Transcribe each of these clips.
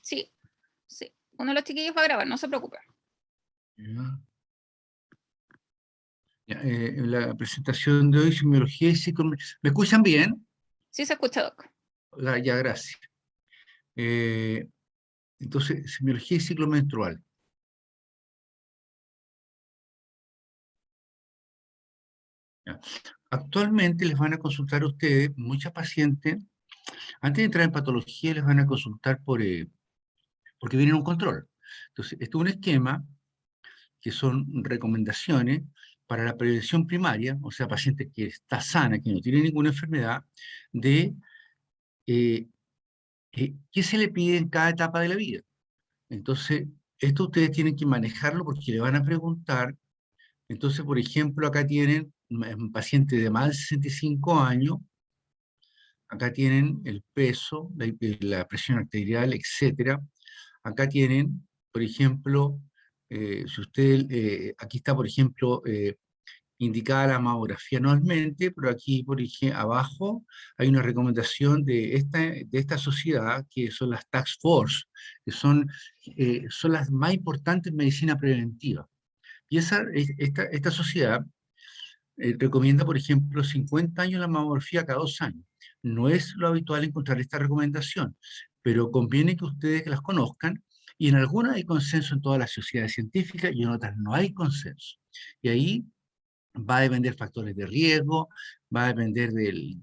Sí, sí. Uno de los chiquillos va a grabar, no se preocupe. Ya. Ya, la presentación de hoy, semiología y psicometría. ¿Me escuchan bien? Sí se escucha, Doc. Ya, gracias. Eh, entonces, semiología y ciclo menstrual. Ya. Actualmente les van a consultar a ustedes, muchas pacientes, antes de entrar en patología, les van a consultar porque vienen a un control. Entonces, esto es un esquema que son recomendaciones para la prevención primaria, o sea, paciente que está sana, que no tiene ninguna enfermedad, de eh, qué se le pide en cada etapa de la vida. Entonces, esto ustedes tienen que manejarlo porque le van a preguntar. Entonces, por ejemplo, acá tienen un paciente de más de 65 años, acá tienen el peso, la presión arterial, etcétera. Acá tienen, por ejemplo, si usted, aquí está, por ejemplo, indicada la mamografía anualmente, pero aquí, por ejemplo, abajo hay una recomendación de esta sociedad, que son las Task Force, que son las más importantes en medicina preventiva. Y esta sociedad recomienda, por ejemplo, 50 años la mamografía cada 2 años. No es lo habitual encontrar esta recomendación, pero conviene que ustedes las conozcan, y en algunas hay consenso en todas las sociedades científicas y en otras no hay consenso. Y ahí va a depender factores de riesgo, va a depender de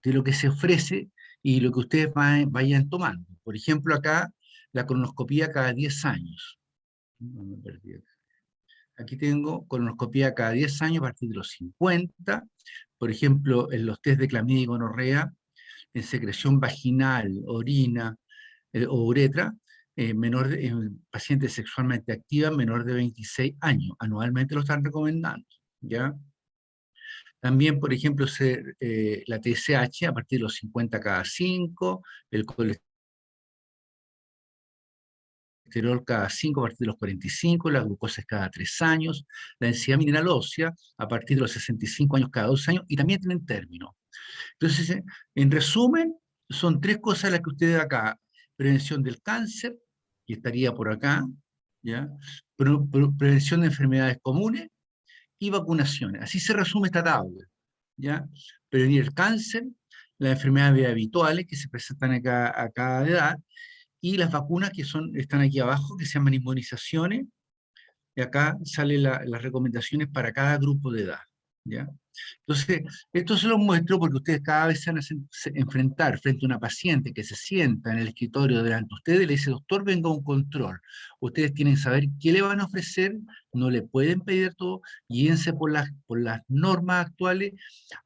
lo que se ofrece y lo que ustedes vayan tomando. Por ejemplo, acá la colonoscopía cada 10 años. No me perdí acá. Aquí tengo colonoscopía cada 10 años a partir de los 50. Por ejemplo, en los test de clamidia y gonorrea, en secreción vaginal, orina o uretra, en pacientes sexualmente activas menor de 26 años. Anualmente lo están recomendando, ¿ya? También, por ejemplo, la TSH a partir de los 50 cada 5, el colesterol cada 5 a partir de los 45, la glucosa es cada 3 años, la densidad mineral ósea a partir de los 65 años cada 2 años, y también tienen término. Entonces, en resumen, son tres cosas las que ustedes acá: prevención del cáncer, que estaría por acá, ¿ya? Prevención de enfermedades comunes y vacunaciones. Así se resume esta tabla, ¿ya? Prevenir el cáncer, las enfermedades habituales que se presentan a cada edad, y las vacunas que están aquí abajo, que se llaman inmunizaciones, y acá salen las recomendaciones para cada grupo de edad, ¿ya? Entonces, esto se lo muestro porque ustedes cada vez se van a enfrentar frente a una paciente que se sienta en el escritorio delante de ustedes y le dice: doctor, venga a un control. Ustedes tienen que saber qué le van a ofrecer, no le pueden pedir todo, guíense por las normas actuales.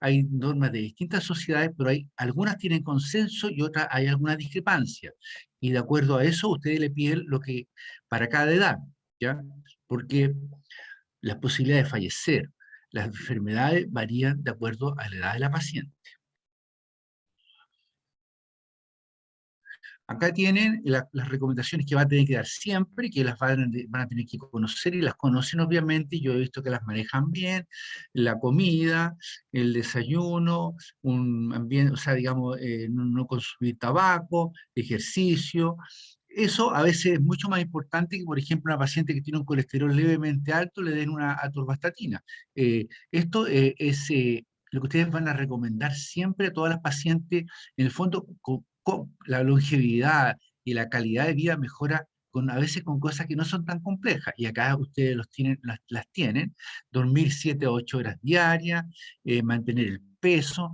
Hay normas de distintas sociedades, pero algunas tienen consenso y otras hay alguna discrepancia. Y de acuerdo a eso, ustedes le piden lo que para cada edad, ¿ya? Porque las posibilidades de fallecer, las enfermedades varían de acuerdo a la edad de la paciente. Acá tienen las recomendaciones que va a tener que dar siempre, que las van a tener que conocer, y las conocen obviamente. Yo he visto que las manejan bien: la comida, el desayuno, un ambiente, o sea, digamos, no consumir tabaco, ejercicio. Eso a veces es mucho más importante que, por ejemplo, una paciente que tiene un colesterol levemente alto le den una atorvastatina. Esto es lo que ustedes van a recomendar siempre a todas las pacientes. En el fondo, la longevidad y la calidad de vida mejora a veces con cosas que no son tan complejas, y acá ustedes las tienen: dormir 7 o 8 horas diarias, mantener el peso.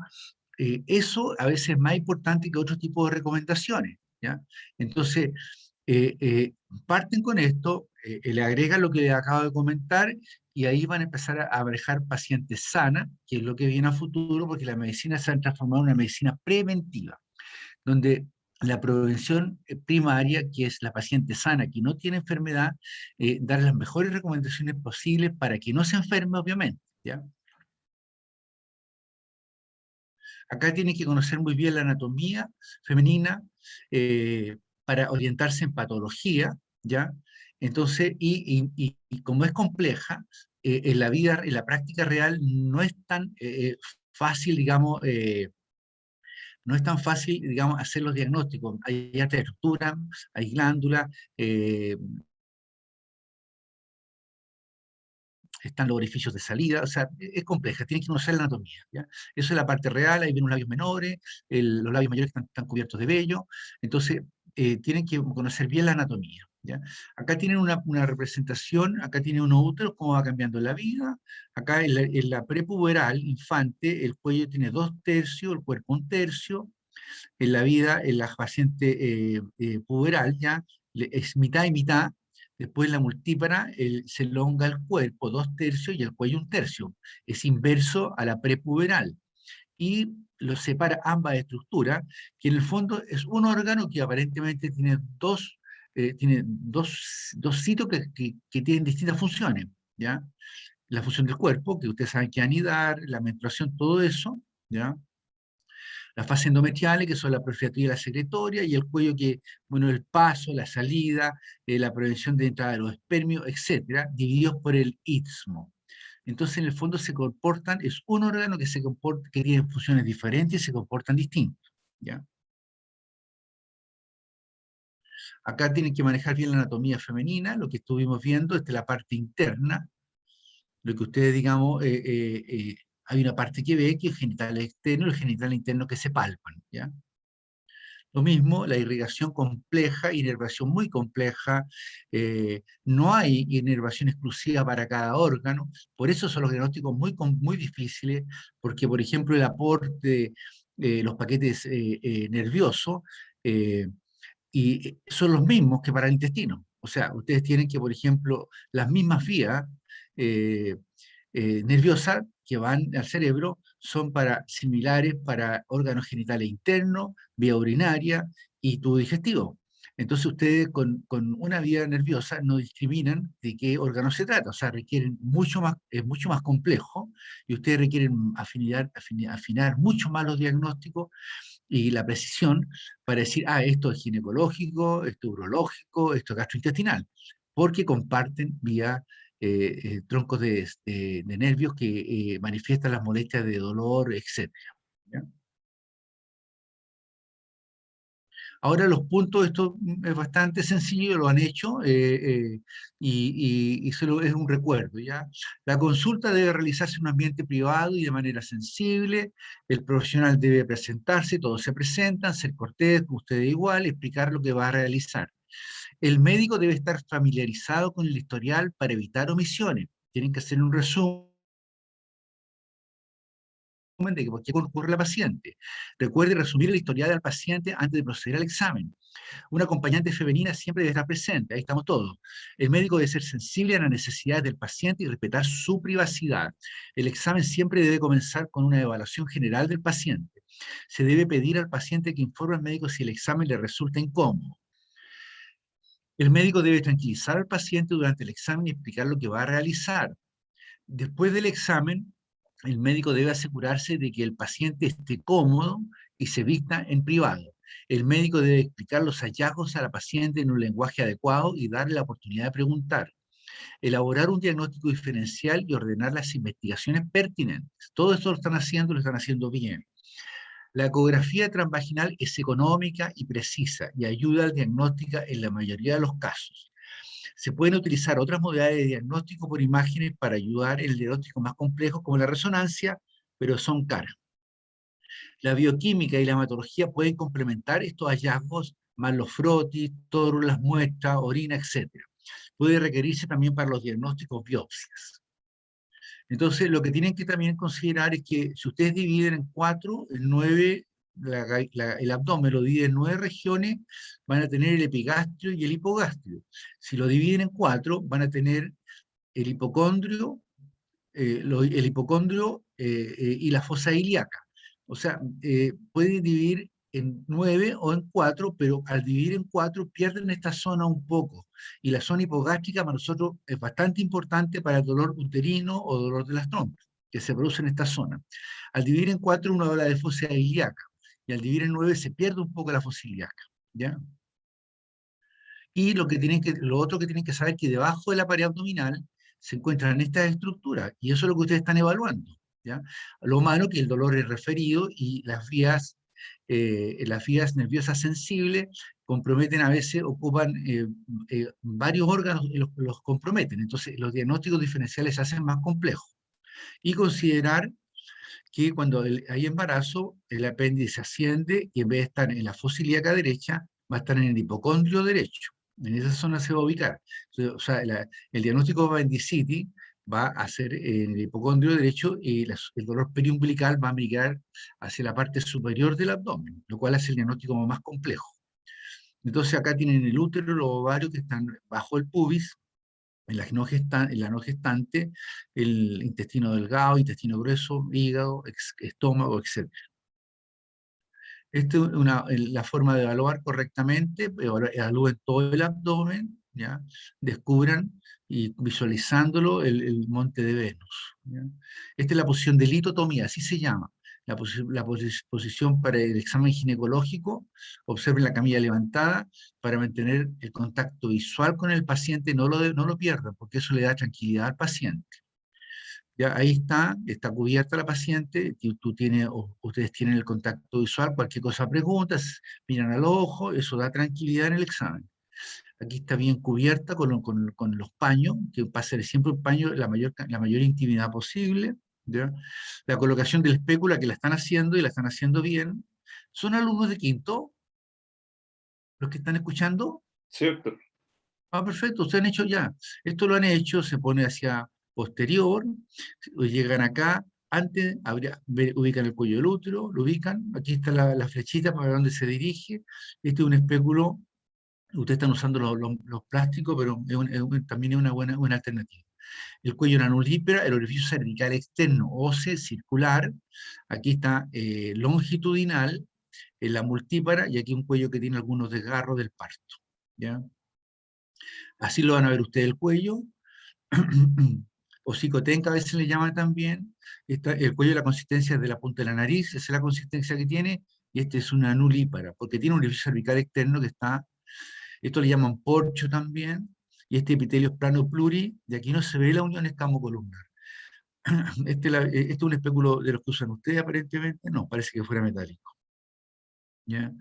Eso a veces es más importante que otro tipo de recomendaciones, ¿ya? Entonces, eh, eh, parten con esto, le agregan lo que les acabo de comentar, y ahí van a empezar a manejar pacientes sanas, que es lo que viene a futuro, porque la medicina se ha transformado en una medicina preventiva, donde la prevención primaria, que es la paciente sana que no tiene enfermedad, dar las mejores recomendaciones posibles para que no se enferme, obviamente, ¿ya? Acá tienen que conocer muy bien la anatomía femenina, para orientarse en patología, ¿ya? Entonces, y como es compleja, en la vida, en la práctica real, no es tan fácil, digamos, no es tan fácil, digamos, hacer los diagnósticos. Hay alta estructura, hay glándula, están los orificios de salida, o sea, es compleja, tienen que conocer la anatomía, ¿ya? Eso es la parte real, ahí vienen los labios menores, los labios mayores están cubiertos de vello, entonces tienen que conocer bien la anatomía, ¿ya? Acá tienen una representación, acá tienen unos úteros, cómo va cambiando la vida, acá en la prepuberal, infante, el cuello tiene 2/3, el cuerpo 1/3, en la vida, en la paciente puberal, ya, es mitad y mitad. Después la multípara se elonga el cuerpo 2/3 y el cuello 1/3. Es inverso a la prepuberal. Y lo separa ambas estructuras, que en el fondo es un órgano que aparentemente tiene dos sitios que tienen distintas funciones, ¿ya? La función del cuerpo, que ustedes saben que anidar, la menstruación, todo eso, ¿ya? Las fases endometriales, que son la profilatoria y la secretoria, y el cuello que, bueno, el paso, la salida, la prevención de entrada de los espermios, etcétera, divididos por el istmo. Entonces, en el fondo se comportan, es un órgano que se comporta, que tiene funciones diferentes y se comportan distintos, ¿ya? Acá tienen que manejar bien la anatomía femenina, lo que estuvimos viendo, esta es la parte interna, lo que ustedes, digamos, hay una parte que ve, que es genital externo y el genital interno que se palpan, ¿ya? Lo mismo, la irrigación compleja, inervación muy compleja, no hay inervación exclusiva para cada órgano, por eso son los diagnósticos muy difíciles, porque por ejemplo el aporte, los paquetes nerviosos, eh, y son los mismos que para el intestino. O sea, ustedes tienen que, por ejemplo, las mismas vías eh, nerviosas que van al cerebro son similares para órganos genitales internos, vía urinaria y tubo digestivo. Entonces ustedes con una vía nerviosa no discriminan de qué órgano se trata, o sea, requieren es mucho más complejo y ustedes requieren afinar mucho más los diagnósticos y la precisión para decir, esto es ginecológico, esto es urológico, esto es gastrointestinal, porque comparten vía troncos de nervios que manifiestan las molestias de dolor, etc. ¿Ya? Ahora los puntos, esto es bastante sencillo, lo han hecho y solo es un recuerdo, ¿ya? La consulta debe realizarse en un ambiente privado y de manera sensible, el profesional debe presentarse, todos se presentan, ser cortés, usted igual, explicar lo que va a realizar. El médico debe estar familiarizado con el historial para evitar omisiones. Tienen que hacer un resumen de por qué ocurre la paciente. Recuerde resumir el historial del paciente antes de proceder al examen. Una acompañante femenina siempre debe estar presente, ahí estamos todos. El médico debe ser sensible a las necesidades del paciente y respetar su privacidad. El examen siempre debe comenzar con una evaluación general del paciente. Se debe pedir al paciente que informe al médico si el examen le resulta incómodo. El médico debe tranquilizar al paciente durante el examen y explicar lo que va a realizar. Después del examen, el médico debe asegurarse de que el paciente esté cómodo y se vista en privado. El médico debe explicar los hallazgos a la paciente en un lenguaje adecuado y darle la oportunidad de preguntar. Elaborar un diagnóstico diferencial y ordenar las investigaciones pertinentes. Todo esto lo están haciendo bien. La ecografía transvaginal es económica y precisa y ayuda al diagnóstico en la mayoría de los casos. Se pueden utilizar otras modalidades de diagnóstico por imágenes para ayudar en el diagnóstico más complejo, como la resonancia, pero son caras. La bioquímica y la hematología pueden complementar estos hallazgos, más los frotis, todas las muestras, orina, etc. Puede requerirse también para los diagnósticos biopsias. Entonces, lo que tienen que también considerar es que si ustedes dividen en 4, el 9, el abdomen lo dividen en 9 regiones, van a tener el epigastrio y el hipogastrio. Si lo dividen en 4, van a tener el hipocondrio, y la fosa ilíaca. O sea, pueden dividir en 9 o en 4, pero al dividir en 4 pierden esta zona un poco. Y la zona hipogástrica para nosotros es bastante importante para el dolor uterino o dolor de las trompas, que se produce en esta zona. Al dividir en 4 uno habla de fosa ilíaca, y al dividir en 9 se pierde un poco la fosa ilíaca, ¿ya? Y lo otro que tienen que saber es que debajo de la pared abdominal se encuentran estas estructuras, y eso es lo que ustedes están evaluando, ¿ya? Lo malo que el dolor es referido y las vías las vías nerviosas sensibles comprometen a veces, ocupan varios órganos y los comprometen. Entonces, los diagnósticos diferenciales se hacen más complejos. Y considerar que cuando hay embarazo, el apéndice asciende y en vez de estar en la fosa ilíaca derecha, va a estar en el hipocondrio derecho. En esa zona se va a ubicar. O sea, el diagnóstico de apendicitis va a ser en el hipocondrio derecho y el dolor periumbilical va a migrar hacia la parte superior del abdomen, lo cual hace el diagnóstico más complejo. Entonces acá tienen el útero, los ovarios que están bajo el pubis, en la no gestante, el intestino delgado, intestino grueso, hígado, estómago, etc. Esta es la forma de evaluar correctamente, evalúen todo el abdomen, ¿ya? Descubran y visualizándolo el monte de Venus, ¿ya? Esta es la posición de litotomía, así se llama. La posición para el examen ginecológico. Observen la camilla levantada para mantener el contacto visual con el paciente, no lo pierdan, porque eso le da tranquilidad al paciente. Ya, ahí está cubierta la paciente, ustedes tienen el contacto visual, cualquier cosa preguntas, miran al ojo, eso da tranquilidad en el examen. Aquí está bien cubierta con los paños, que va a ser siempre un paño la mayor intimidad posible. ¿Ya? La colocación del espécula que la están haciendo y la están haciendo bien. ¿Son alumnos de quinto los que están escuchando? Sí, doctor. Ah, perfecto, ustedes han hecho ya. Esto lo han hecho, se pone hacia posterior, llegan acá, antes ubican el cuello del útero, lo ubican, aquí está la flechita para donde se dirige. Este es un espéculo, ustedes están usando los plásticos, pero también es una buena alternativa. El cuello en la nulípera, el orificio cervical externo, óseo, circular, aquí está longitudinal, en la multípara, y aquí un cuello que tiene algunos desgarros del parto. ¿Ya? Así lo van a ver ustedes el cuello, o psicotenca a veces le llaman también. El cuello, la consistencia de la punta de la nariz, esa es la consistencia que tiene, y este es una nulípara, porque tiene un orificio cervical externo que está, esto le llaman porcho también, y este epitelio es plano pluri, de aquí no se ve la unión escamocolumnar. Este es un espéculo de los que usan ustedes aparentemente, no, parece que fuera metálico. ¿Ya?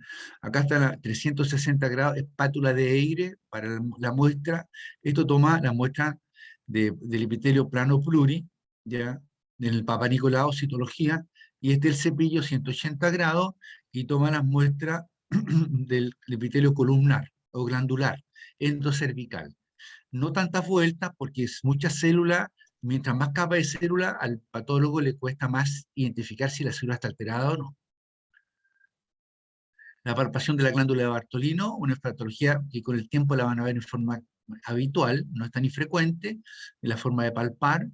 Acá está la 360 grados, espátula de aire para la muestra. Esto toma la muestra del epitelio plano pluri, ¿ya? Del Papa Nicolau, citología, y este es el cepillo 180 grados y toma las muestras del epitelio columnar o glandular, endocervical. No tantas vueltas porque es mucha célula, mientras más capa de célula, al patólogo le cuesta más identificar si la célula está alterada o no. La palpación de la glándula de Bartolino, una patología que con el tiempo la van a ver en forma habitual, no es tan infrecuente, en la forma de palpar.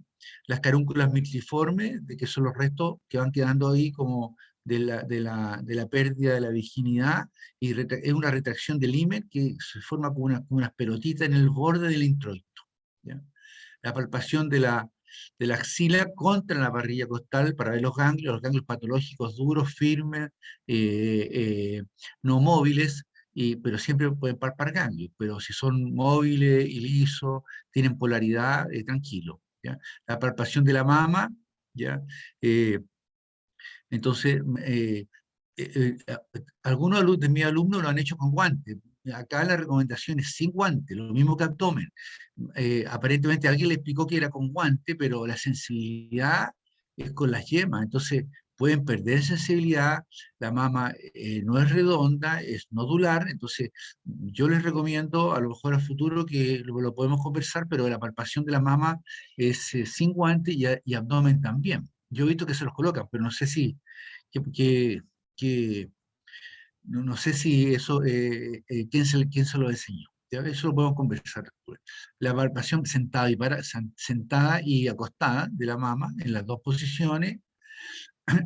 Las carúnculas micliformes, de que son los restos que van quedando ahí como de la pérdida de la virginidad, y es una retracción del himen que se forma como unas pelotitas en el borde del introito. ¿Ya? La palpación de la axila contra la parrilla costal para ver los ganglios patológicos duros, firmes, no móviles, pero siempre pueden palpar ganglios, pero si son móviles y lisos, tienen polaridad, tranquilo. ¿Ya? La palpación de la mama, ¿ya? Entonces, algunos de mis alumnos lo han hecho con guantes. Acá la recomendación es sin guante, lo mismo que abdomen. Aparentemente alguien le explicó que era con guante, pero la sensibilidad es con las yemas, entonces pueden perder sensibilidad, la mama no es redonda, es nodular, entonces yo les recomiendo a lo mejor a futuro que lo podemos conversar, pero la palpación de la mama es sin guante y abdomen también. Yo he visto que se los colocan, pero no sé si, que, que- no sé si eso, quién se lo enseñó. ¿Ya? Eso lo podemos conversar después. La palpación sentada y acostada de la mama en las dos posiciones.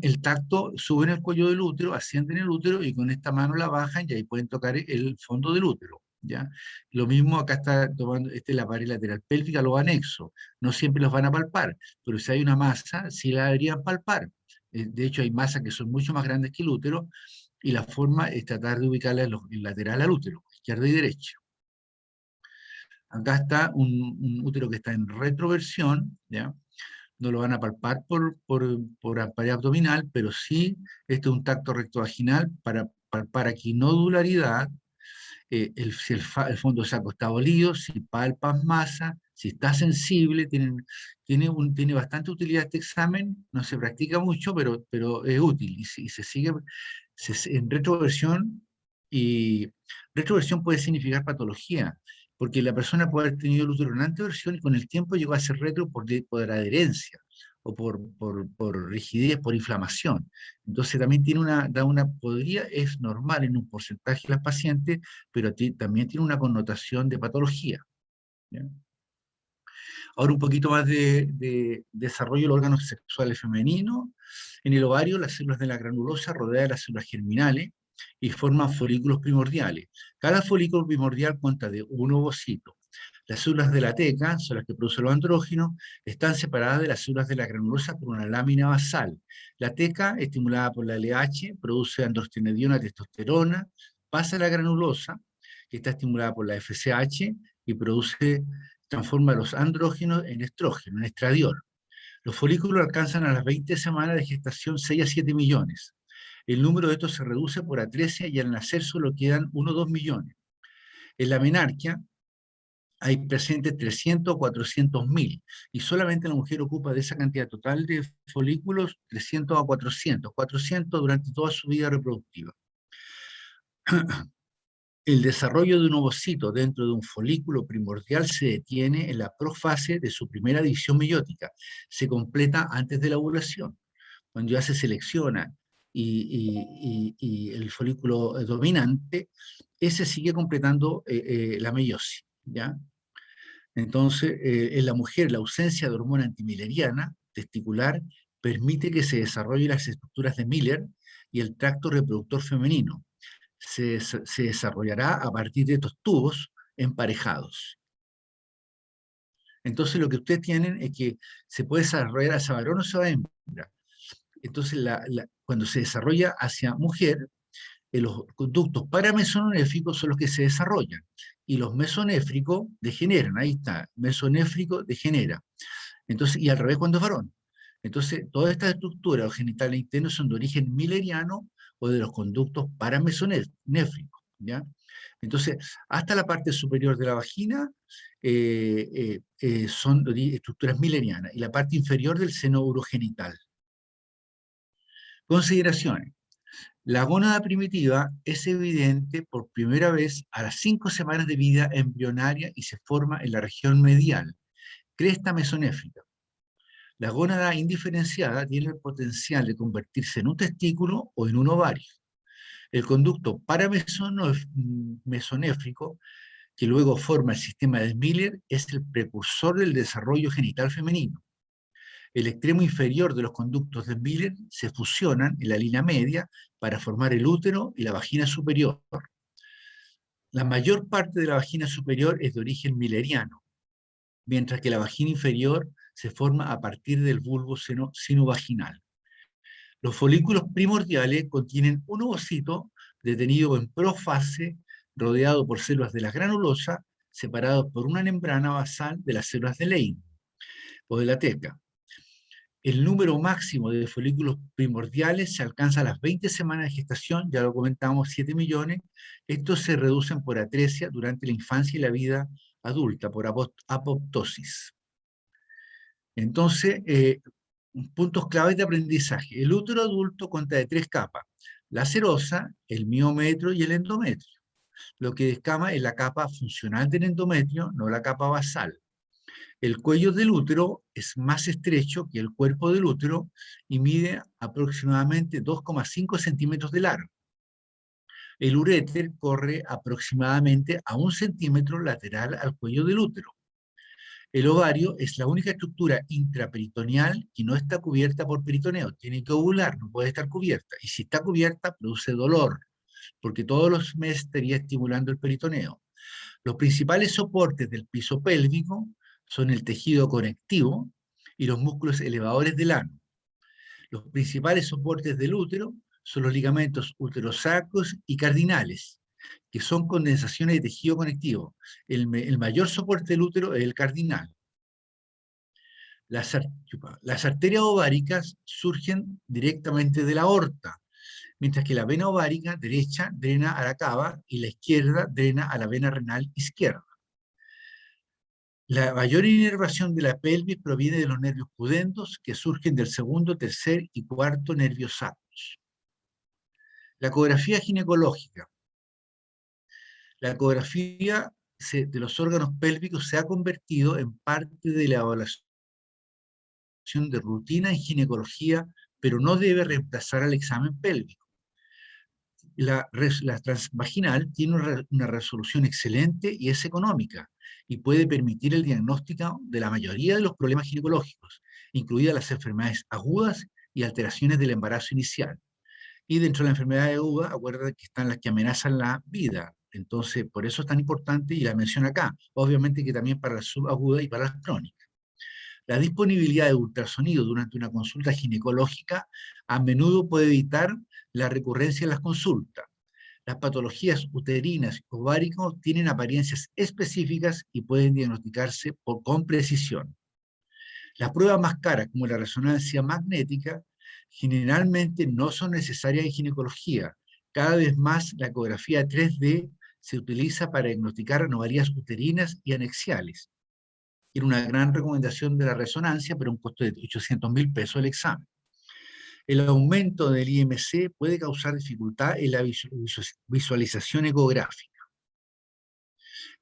El tacto sube en el cuello del útero, asciende en el útero y con esta mano la bajan y ahí pueden tocar el fondo del útero. ¿Ya? Lo mismo acá está tomando la pared lateral pélvica, los anexos. No siempre los van a palpar, pero si hay una masa, sí la deberían palpar. De hecho, hay masas que son mucho más grandes que el útero y la forma es tratar de ubicarla en lateral al útero, izquierda y derecha. Acá está un útero que está en retroversión, ¿ya? no lo van a palpar por la pared abdominal, pero sí este es un tacto rectovaginal para palpar aquí nodularidad, si el fondo saco está bolido, si palpas masa, si está sensible, tiene bastante utilidad este examen, no se practica mucho, pero es útil y se sigue en retroversión, y retroversión puede significar patología, porque la persona puede haber tenido el útero en anteversión y con el tiempo llegó a ser retro por adherencia o por rigidez, por inflamación. Entonces también es normal en un porcentaje de las pacientes, pero también tiene una connotación de patología. ¿Ya? Ahora un poquito más de desarrollo de los órganos sexuales femeninos. En el ovario, las células de la granulosa rodean las células germinales y forman folículos primordiales. Cada folículo primordial cuenta de un ovocito. Las células de la teca, son las que producen los andrógenos, están separadas de las células de la granulosa por una lámina basal. La teca, estimulada por la LH, produce androstenediona, testosterona, pasa a la granulosa, que está estimulada por la FSH, y transforma los andrógenos en estrógeno, en estradiol. Los folículos alcanzan a las 20 semanas de gestación 6 a 7 millones. El número de estos se reduce por atresia y al nacer solo quedan 1 o 2 millones. En la menarquia hay presentes 300 o 400 mil, y solamente la mujer ocupa de esa cantidad total de folículos 300 a 400 durante toda su vida reproductiva. El desarrollo de un ovocito dentro de un folículo primordial se detiene en la profase de su primera división meiótica. Se completa antes de la ovulación. Cuando ya se selecciona y el folículo dominante, ese sigue completando la meiosis, ¿ya? Entonces, en la mujer, la ausencia de hormona antimileriana testicular permite que se desarrollen las estructuras de Miller y el tracto reproductor femenino. Se desarrollará a partir de estos tubos emparejados. Entonces, lo que ustedes tienen es que se puede desarrollar hacia varón o hacia hembra. Entonces, cuando se desarrolla hacia mujer, los conductos paramesonéfricos son los que se desarrollan y los mesonéfricos degeneran. Ahí está, mesonéfrico degenera. Entonces, y al revés cuando es varón. Entonces, todas estas estructuras genitales internos son de origen milleriano o de los conductos paramesonéfricos, ¿ya? Entonces, hasta la parte superior de la vagina son estructuras millerianas y la parte inferior del seno urogenital. Consideraciones. La gónada primitiva es evidente por primera vez a las 5 semanas de vida embrionaria y se forma en la región medial, cresta mesonéfrica. La gónada indiferenciada tiene el potencial de convertirse en un testículo o en un ovario. El conducto paramesonéfrico, que luego forma el sistema de Miller, es el precursor del desarrollo genital femenino. El extremo inferior de los conductos de Miller se fusionan en la línea media para formar el útero y la vagina superior. La mayor parte de la vagina superior es de origen milleriano, mientras que la vagina inferior se forma a partir del bulbo sinovaginal. Los folículos primordiales contienen un ovocito detenido en profase, rodeado por células de la granulosa, separados por una membrana basal de las células de Leydig o de la teca. El número máximo de folículos primordiales se alcanza a las 20 semanas de gestación, ya lo comentamos, 7 millones. Estos se reducen por atresia durante la infancia y la vida adulta, por apoptosis. Entonces, puntos claves de aprendizaje. El útero adulto consta de 3 capas: la serosa, el miometrio y el endometrio. Lo que descama es la capa funcional del endometrio, no la capa basal. El cuello del útero es más estrecho que el cuerpo del útero y mide aproximadamente 2,5 centímetros de largo. El uréter corre aproximadamente a 1 centímetro lateral al cuello del útero. El ovario es la única estructura intraperitoneal que no está cubierta por peritoneo. Tiene que ovular, no puede estar cubierta. Y si está cubierta, produce dolor, porque todos los meses estaría estimulando el peritoneo. Los principales soportes del piso pélvico son el tejido conectivo y los músculos elevadores del ano. Los principales soportes del útero son los ligamentos uterosacros y cardinales, que son condensaciones de tejido conectivo. El mayor soporte del útero es el cardinal. Las arterias ováricas surgen directamente de la aorta, mientras que la vena ovárica derecha drena a la cava y la izquierda drena a la vena renal izquierda. La mayor inervación de la pelvis proviene de los nervios pudendos, que surgen del segundo, tercer y cuarto nervio sacros. La ecografía ginecológica. La ecografía de los órganos pélvicos se ha convertido en parte de la evaluación de rutina en ginecología, pero no debe reemplazar al examen pélvico. La transvaginal tiene una resolución excelente y es económica, y puede permitir el diagnóstico de la mayoría de los problemas ginecológicos, incluidas las enfermedades agudas y alteraciones del embarazo inicial. Y dentro de la enfermedad aguda, acuérdate que están las que amenazan la vida. Entonces, por eso es tan importante y la menciono acá. Obviamente que también para la subaguda y para las crónicas. La disponibilidad de ultrasonido durante una consulta ginecológica a menudo puede evitar la recurrencia de las consultas. Las patologías uterinas y ováricas tienen apariencias específicas y pueden diagnosticarse con precisión. Las pruebas más caras, como la resonancia magnética, generalmente no son necesarias en ginecología. Cada vez más la ecografía 3D se utiliza para diagnosticar anomalías uterinas y anexiales. Tiene una gran recomendación de la resonancia, pero un costo de 800.000 pesos el examen. El aumento del IMC puede causar dificultad en la visualización ecográfica.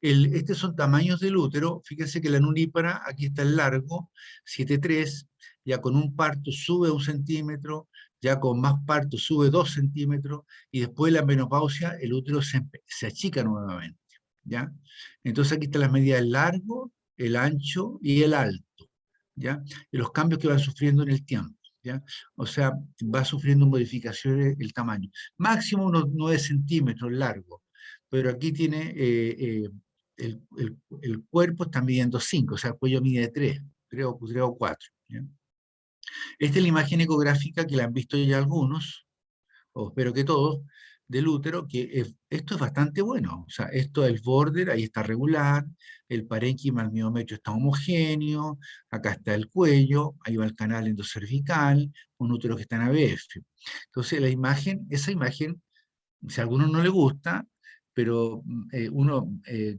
Estos son tamaños del útero. Fíjense que la nunípara, aquí está el largo, 7,3, ya con un parto sube 1 centímetro, ya con más parto sube 2 centímetros, y después de la menopausia el útero se achica nuevamente, ¿ya? Entonces aquí están las medidas del largo, el ancho y el alto, ¿ya? Y los cambios que van sufriendo en el tiempo, ¿ya? O sea, va sufriendo modificaciones el tamaño. Máximo unos 9 centímetros largo, pero aquí tiene el cuerpo está midiendo 5, o sea, el cuello mide 3, 3 o 4. ¿Ya? Esta es la imagen ecográfica que la han visto ya algunos, o espero que todos, del útero, que esto es bastante bueno. O sea, esto es el border, ahí está regular, el parénquima, el miometrio está homogéneo, acá está el cuello, ahí va el canal endocervical, un útero que está en ABF. Entonces, la imagen, esa imagen, si a alguno no le gusta, pero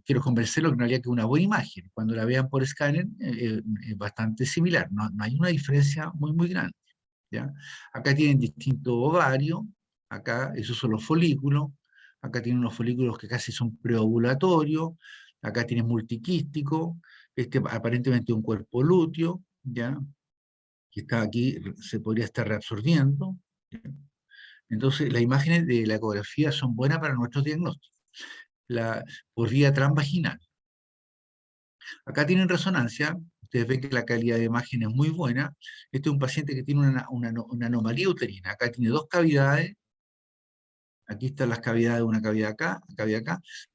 quiero convencerlo que en realidad que es una buena imagen. Cuando la vean por escáner, es bastante similar, no hay una diferencia muy grande. ¿Ya? Acá tienen distintos ovarios, acá esos son los folículos, acá tienen unos folículos que casi son preovulatorios, acá tienen multiquístico, aparentemente un cuerpo lúteo, ¿ya? Que está aquí, se podría estar reabsorbiendo. ¿Ya? Entonces, las imágenes de la ecografía son buenas para nuestros diagnósticos. Por vía transvaginal. Acá tienen resonancia, ustedes ven que la calidad de imagen es muy buena. Este es un paciente que tiene una anomalía uterina. Acá tiene 2 cavidades, aquí están las cavidades, una cavidad acá,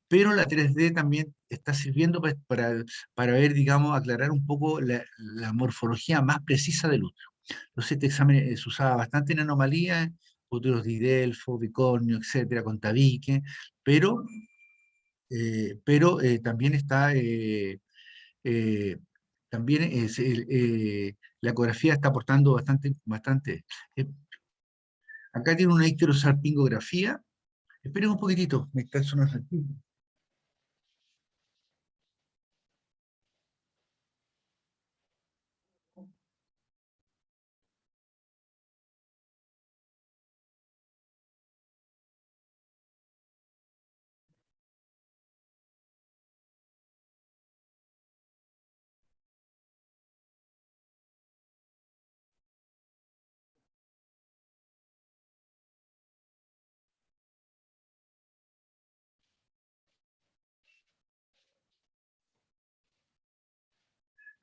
pero la 3D también está sirviendo para ver, digamos, aclarar un poco la morfología más precisa del útero. Entonces este examen se usaba bastante en anomalías, úteros de Delfo, bicornio, etcétera, con tabique, pero también está, eh, también la ecografía está aportando bastante. eh, Acá tiene una histerosalpingografía. Esperen un poquitito, me está sonando aquí.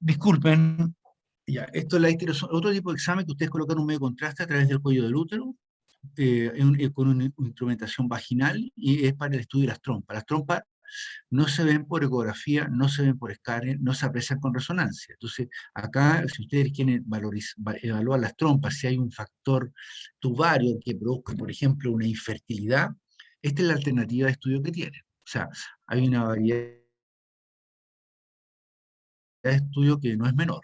Disculpen, ya, esto es otro tipo de examen que ustedes colocan un medio contraste a través del cuello del útero, con una instrumentación vaginal, y es para el estudio de las trompas. Las trompas no se ven por ecografía, no se ven por escáner, no se aprecian con resonancia. Entonces, acá, si ustedes quieren evaluar las trompas, si hay un factor tubario que produzca, por ejemplo, una infertilidad, esta es la alternativa de estudio que tienen. O sea, hay una variedad de estudio que no es menor.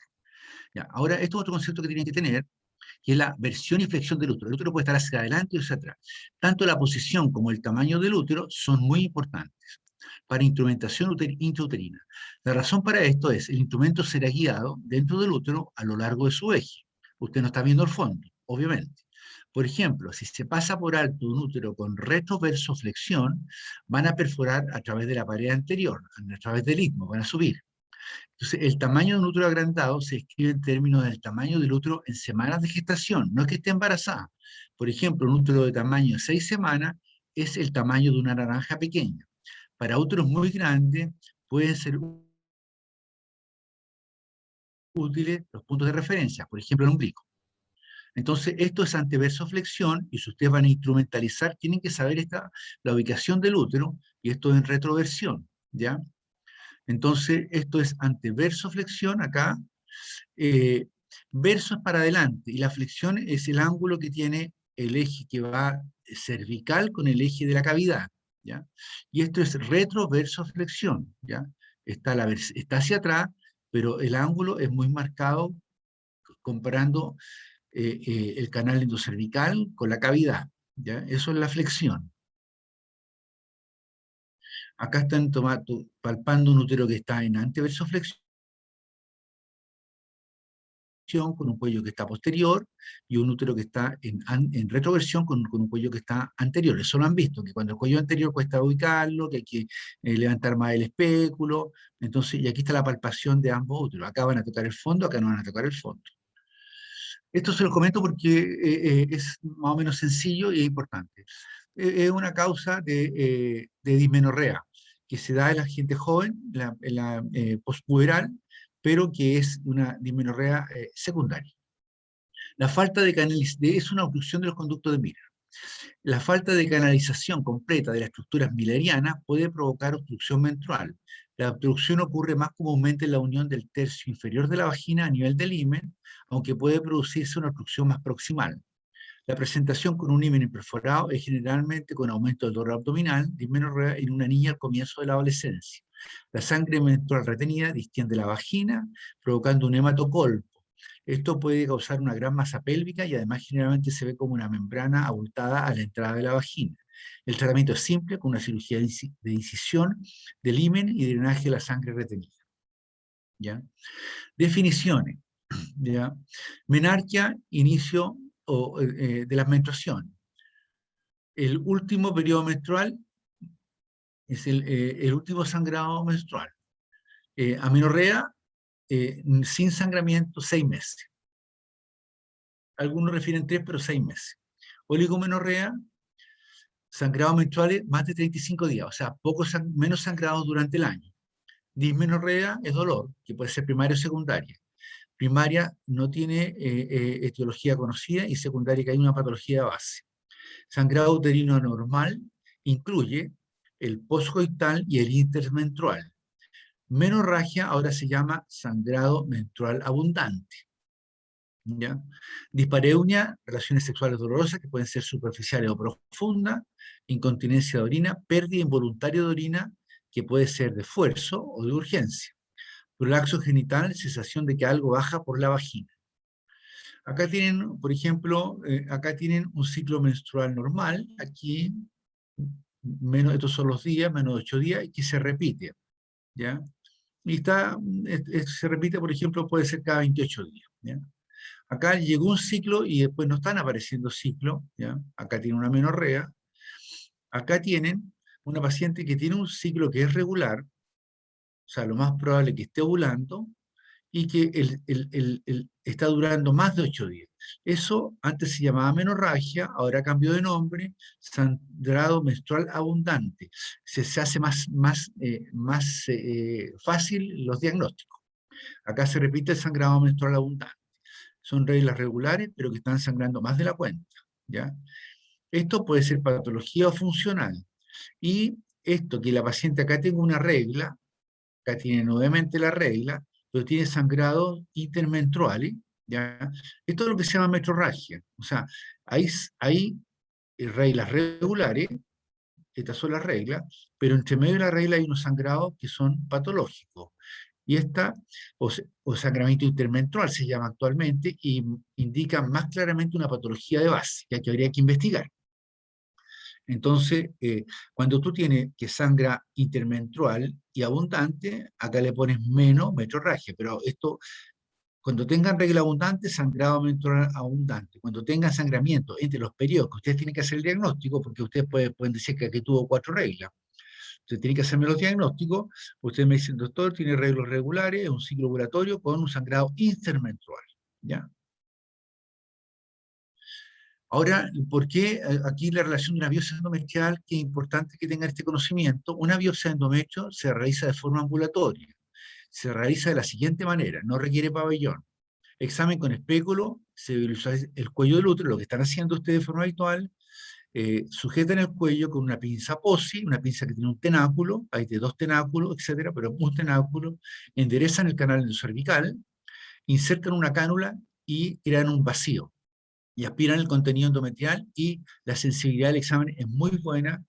Ya, ahora, esto es otro concepto que tienen que tener, que es la versión y flexión del útero. El útero puede estar hacia adelante y hacia atrás. Tanto la posición como el tamaño del útero son muy importantes para instrumentación intrauterina. La razón para esto es, el instrumento será guiado dentro del útero a lo largo de su eje. Usted no está viendo el fondo, obviamente. Por ejemplo, si se pasa por alto un útero con retroversoflexión, van a perforar a través de la pared anterior, a través del istmo, van a subir. Entonces, el tamaño de un útero agrandado se escribe en términos del tamaño del útero en semanas de gestación, no es que esté embarazada. Por ejemplo, un útero de tamaño de 6 semanas es el tamaño de una naranja pequeña. Para úteros muy grandes pueden ser útiles los puntos de referencia, por ejemplo, el ombligo. Entonces, esto es anteversoflexión, y si ustedes van a instrumentalizar, tienen que saber la ubicación del útero, y esto es en retroversión, ¿ya? Entonces, esto es anteversoflexión acá, verso es para adelante, y la flexión es el ángulo que tiene el eje que va cervical con el eje de la cavidad, ¿ya? Y esto es retroversoflexión, ¿ya? Está hacia atrás, pero el ángulo es muy marcado comparando el canal endocervical con la cavidad, ¿ya? Eso es la flexión. Acá están palpando un útero que está en anteversoflexión, con un cuello que está posterior, y un útero que está en retroversión con un cuello que está anterior. Eso lo han visto, que cuando el cuello anterior cuesta ubicarlo, que hay que levantar más el espéculo. Entonces, y aquí está la palpación de ambos úteros. Acá van a tocar el fondo, acá no van a tocar el fondo. Esto se lo comento porque es más o menos sencillo y es importante. Es una causa de dismenorrea que se da en la gente joven, en la pospuberal, pero que es una dismenorrea secundaria. La falta de canalización es una obstrucción de los conductos de Miller. La falta de canalización completa de las estructuras millerianas puede provocar obstrucción menstrual. La obstrucción ocurre más comúnmente en la unión del tercio inferior de la vagina a nivel del himen, aunque puede producirse una obstrucción más proximal. La presentación con un himen perforado es generalmente con aumento del dolor abdominal, dismenorrea en una niña al comienzo de la adolescencia. La sangre menstrual retenida distiende la vagina, provocando un hematocolpo. Esto puede causar una gran masa pélvica y además generalmente se ve como una membrana abultada a la entrada de la vagina. El tratamiento es simple, con una cirugía de incisión del himen y drenaje de la sangre retenida. ¿Ya? Definiciones. ¿Ya? Menarquia, inicio de la menstruación. El último periodo menstrual es el último sangrado menstrual. Amenorrea, sin sangramiento, 6 meses. Algunos refieren 3, pero 6 meses. Oligomenorrea, sangrados menstruales más de 35 días, o sea, menos sangrados durante el año. Dismenorrea es dolor, que puede ser primaria o secundaria. Primaria no tiene etiología conocida, y secundaria que hay una patología de base. Sangrado uterino anormal incluye el poscoital y el intermenstrual. Menorragia ahora se llama sangrado menstrual abundante. ¿Ya? Dispareunia, relaciones sexuales dolorosas que pueden ser superficiales o profundas, incontinencia de orina, pérdida involuntaria de orina que puede ser de esfuerzo o de urgencia. Prolaxo genital, sensación de que algo baja por la vagina. Acá tienen, por ejemplo, acá tienen un ciclo menstrual normal, aquí estos son los días, menos 8 días, y que se repite, ¿ya? Y se repite, por ejemplo, puede ser cada 28 días, ¿ya? Acá llegó un ciclo y después no están apareciendo ciclos, ¿ya? Acá tiene una menorrea, acá tienen una paciente que tiene un ciclo que es regular, o sea, lo más probable es que esté ovulando, y que está durando más de 8 días. Eso antes se llamaba menorragia, ahora cambió de nombre, sangrado menstrual abundante. Se hace más fácil los diagnósticos. Acá se repite el sangrado menstrual abundante. Son reglas regulares, pero que están sangrando más de la cuenta, ¿ya? Esto puede ser patología o funcional. Y esto, que la paciente acá tenga una regla, acá tiene nuevamente la regla, pero tiene sangrados intermenstruales, ¿ya? Esto es lo que se llama metrorragia. O sea, hay reglas regulares, estas son las reglas, pero entre medio de la regla hay unos sangrados que son patológicos. Y esta, o sangramiento intermenstrual se llama actualmente, y indica más claramente una patología de base que habría que investigar. Entonces, cuando tú tienes que sangra intermenstrual y abundante, acá le pones menos metrorragia, pero esto, cuando tengan regla abundante, sangrado menstrual abundante. Cuando tengan sangramiento entre los periodos, que ustedes tienen que hacer el diagnóstico, porque ustedes pueden decir que aquí tuvo 4 reglas. Usted tiene que hacerme los diagnósticos. Ustedes me dicen, doctor, tiene reglos regulares, es un ciclo ovulatorio con un sangrado intermenstrual. ¿Ya? Ahora, ¿por qué aquí la relación de una biopsia endometrial? Que es importante que tengan este conocimiento. Una biopsia de endometrio se realiza de forma ambulatoria. Se realiza de la siguiente manera, no requiere pabellón. Examen con espéculo, se visualiza el cuello del útero, lo que están haciendo ustedes de forma habitual. Sujetan el cuello con una pinza POSI, una pinza que tiene un tenáculo, hay de 2 tenáculos, etcétera, pero un tenáculo. Enderezan el canal cervical, insertan una cánula y crean un vacío y aspiran el contenido endometrial, y la sensibilidad del examen es muy buena,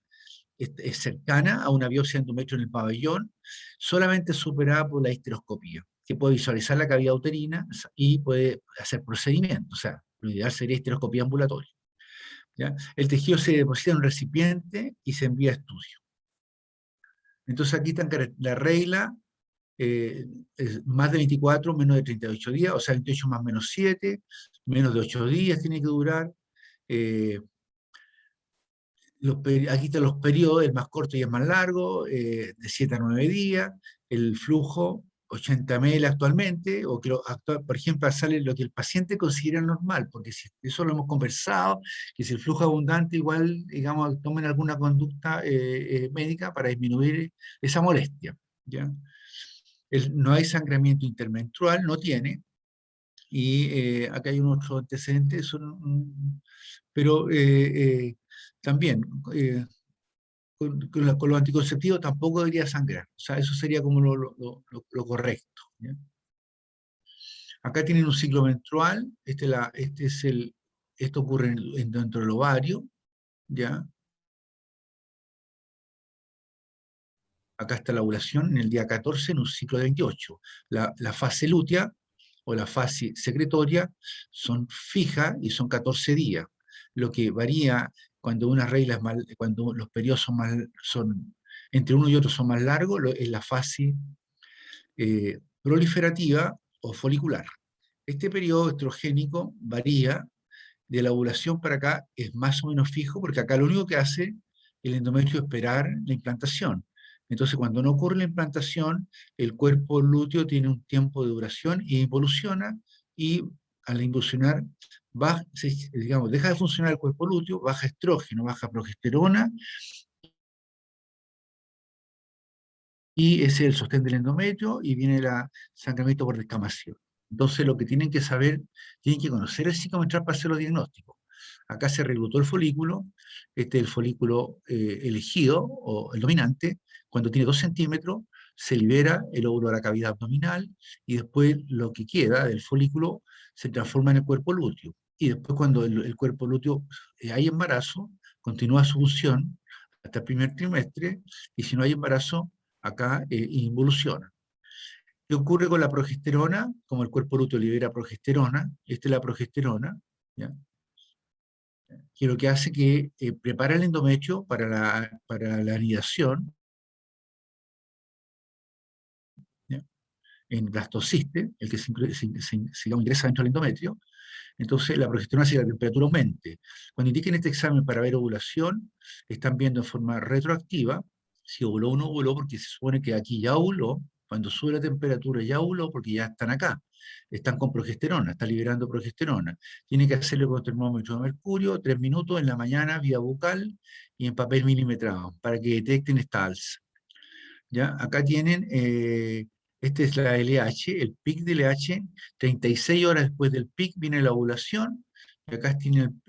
es cercana a una biopsia de endometrio en el pabellón, solamente superada por la histeroscopía, que puede visualizar la cavidad uterina y puede hacer procedimientos. O sea, lo ideal sería histeroscopía ambulatoria. ¿Ya? El tejido se deposita en un recipiente y se envía a estudio. Entonces aquí está la regla, es más de 24, menos de 38 días, o sea, 28 más menos 7, menos de 8 días tiene que durar. Eh, aquí están los periodos, el más corto y el más largo, de 7 a 9 días, el flujo 80 ml actualmente, o que por ejemplo sale lo que el paciente considera normal, porque si, eso lo hemos conversado, que si el flujo es abundante, igual, digamos, tomen alguna conducta médica para disminuir esa molestia. ¿Ya? No hay sangramiento intermenstrual, no tiene, y acá hay un otro antecedente, pero también con los anticonceptivos tampoco debería sangrar. O sea, eso sería como lo correcto. ¿Ya? Acá tienen un ciclo menstrual, esto ocurre dentro del ovario, ¿ya? Acá está la ovulación en el día 14 en un ciclo de 28. La fase lútea o la fase secretoria son fijas y son 14 días. Lo que varía cuando una regla es más, cuando los periodos son entre uno y otro son más largos, es la fase proliferativa o folicular. Este periodo estrogénico varía de la ovulación para acá, es más o menos fijo, porque acá lo único que hace el endometrio es esperar la implantación. Entonces, cuando no ocurre la implantación, el cuerpo lúteo tiene un tiempo de duración y involuciona, y al involucionar, digamos, deja de funcionar el cuerpo lúteo, baja estrógeno, baja progesterona, y ese es el sostén del endometrio, y viene el sangramiento por descamación. Entonces, lo que tienen que saber, tienen que conocer el ciclo menstrual para hacer los diagnósticos. Acá se reclutó el folículo, este es el folículo elegido, o el dominante. Cuando tiene 2 centímetros, se libera el óvulo a la cavidad abdominal, y después lo que queda del folículo se transforma en el cuerpo lúteo. Y después, cuando el cuerpo lúteo hay embarazo, continúa su función hasta el primer trimestre, y si no hay embarazo, acá involuciona. ¿Qué ocurre con la progesterona? Como el cuerpo lúteo libera progesterona, esta es la progesterona, ¿ya? Que lo que hace que prepara el endometrio para la anidación, ¿ya? En blastociste, el que se ingresa dentro del endometrio. Entonces la progesterona hace que la temperatura aumente. Cuando indiquen este examen para ver ovulación, están viendo en forma retroactiva si ovuló o no ovuló, porque se supone que aquí ya ovuló. Cuando sube la temperatura ya ovuló, porque ya están acá, están con progesterona, están liberando progesterona. Tienen que hacerlo con termómetro de mercurio, 3 minutos en la mañana, vía bucal y en papel milimetrado, para que detecten esta alza. ¿Ya? Acá tienen, esta es la LH, el pic de LH, 36 horas después del pic viene la ovulación, y acá tienen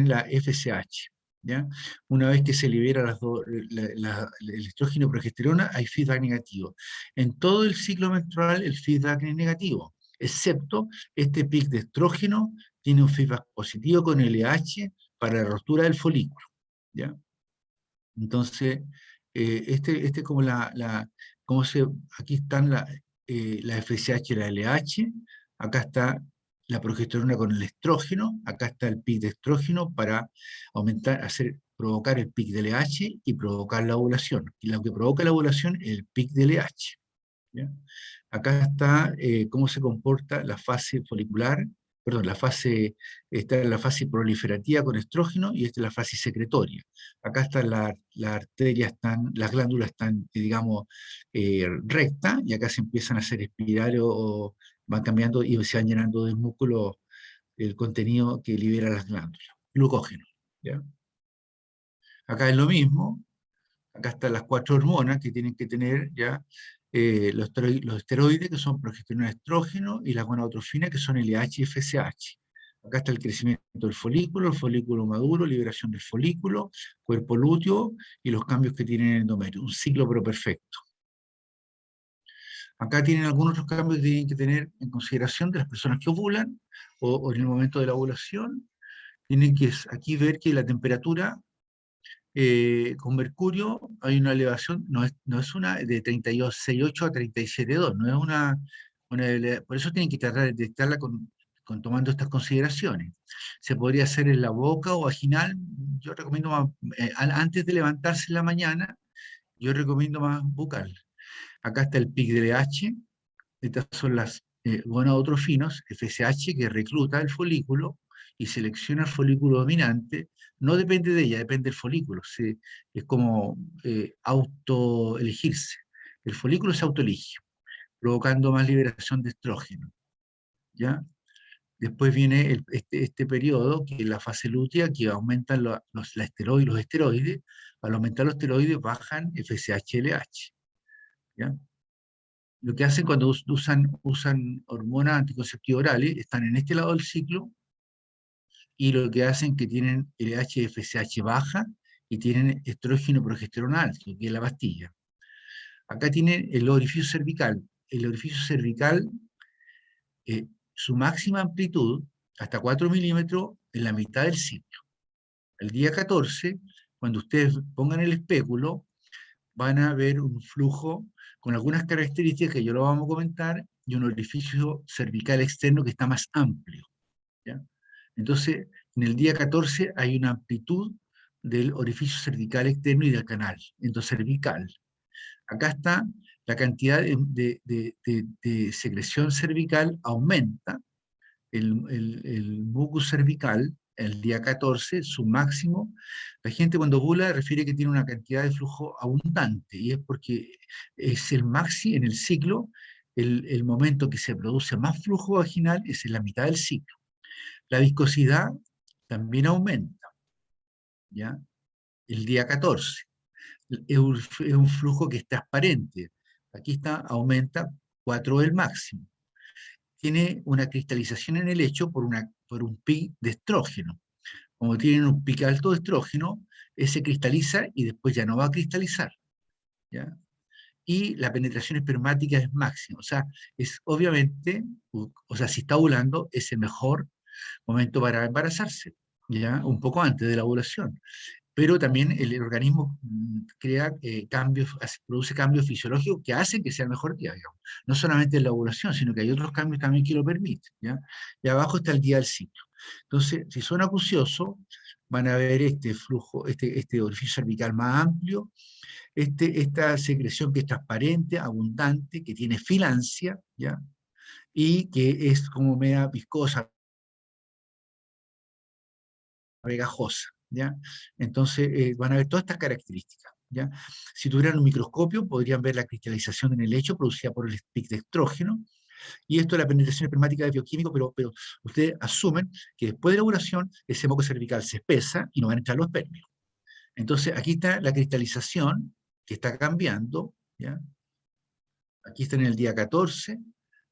la FSH. ¿Ya? Una vez que se libera el estrógeno y progesterona, hay feedback negativo. En todo el ciclo menstrual, el feedback es negativo, excepto este pic de estrógeno, tiene un feedback positivo con LH para la rotura del folículo. ¿Ya? Entonces, como aquí están la FSH y la LH, acá está la progesterona con el estrógeno, acá está el pic de estrógeno para aumentar, provocar el pic de LH y provocar la ovulación. Y lo que provoca la ovulación es el pic de LH. ¿Ya? Acá está cómo se comporta la fase folicular, perdón, está en la fase proliferativa con estrógeno y esta es la fase secretoria. Acá están las arterias, las glándulas están, digamos, rectas y acá se empiezan a hacer espirales o van cambiando y se van llenando de músculo el contenido que libera las glándulas, glucógeno. ¿Ya? Acá es lo mismo, acá están las 4 hormonas que tienen que tener ya los esteroides, que son progesterona, estrógeno, y las gonadotrofinas, que son LH y FSH. Acá está el crecimiento del folículo, el folículo maduro, liberación del folículo, cuerpo lúteo y los cambios que tiene en el endometrio. Un ciclo pero perfecto. Acá tienen algunos otros cambios que tienen que tener en consideración de las personas que ovulan o en el momento de la ovulación. Tienen que aquí ver que la temperatura con mercurio hay una elevación, no es una de 36,8 a 37,2, no es por eso tienen que tratar de detectarla tomando estas consideraciones. Se podría hacer en la boca o vaginal, yo recomiendo más, antes de levantarse en la mañana, yo recomiendo más bucal. Acá está el pic de LH, estas son las gonadotrofinas, FSH, que recluta el folículo y selecciona el folículo dominante. No depende de ella, depende del folículo. Es como autoelegirse. El folículo se autoelige, provocando más liberación de estrógeno. ¿Ya? Después viene este periodo, que es la fase lútea, que aumentan los esteroides. Al aumentar los esteroides bajan FSH-LH. ¿Ya? Lo que hacen cuando usan hormonas anticonceptivas orales, están en este lado del ciclo, y lo que hacen es que tienen LH y FSH baja, y tienen estrógeno y progesterona alto, que es la pastilla. Acá tienen el orificio cervical. El orificio cervical, su máxima amplitud, hasta 4 milímetros, en la mitad del ciclo. El día 14, cuando ustedes pongan el espéculo, van a ver un flujo con algunas características que yo lo vamos a comentar, y un orificio cervical externo que está más amplio. ¿Ya? Entonces, en el día 14 hay una amplitud del orificio cervical externo y del canal endocervical. Acá está la cantidad de secreción cervical aumenta, el mucus cervical, el día 14, su máximo. La gente cuando ovula refiere que tiene una cantidad de flujo abundante, y es porque es el máximo en el ciclo, el momento que se produce más flujo vaginal es en la mitad del ciclo. La viscosidad también aumenta, ¿ya? El día 14. Es un flujo que es transparente. Aquí está, aumenta 4 el máximo. Tiene una cristalización en el lecho por un pic de estrógeno. Como tienen un pic alto de estrógeno, se cristaliza y después ya no va a cristalizar. ¿Ya? Y la penetración espermática es máxima. O sea, es obviamente, si está ovulando, es el mejor momento para embarazarse, ¿ya? Un poco antes de la ovulación. Pero también el organismo crea produce cambios fisiológicos que hacen que sea el mejor día, digamos. No solamente la ovulación, sino que hay otros cambios también que lo permiten, ¿ya? Y abajo está el día del ciclo. Entonces, si son acuciosos, van a ver este flujo, este orificio cervical más amplio, esta secreción que es transparente, abundante, que tiene filancia, ¿ya? Y que es como media viscosa, pegajosa, ¿ya? Entonces, van a ver todas estas características, ¿ya? Si tuvieran un microscopio, podrían ver la cristalización en el lecho producida por el pic de estrógeno, y esto de la penetración espermática de bioquímico, pero ustedes asumen que después de la ovulación, ese moco cervical se espesa y no van a entrar los espermios. Entonces, aquí está la cristalización, que está cambiando, ¿ya? Aquí está en el día 14,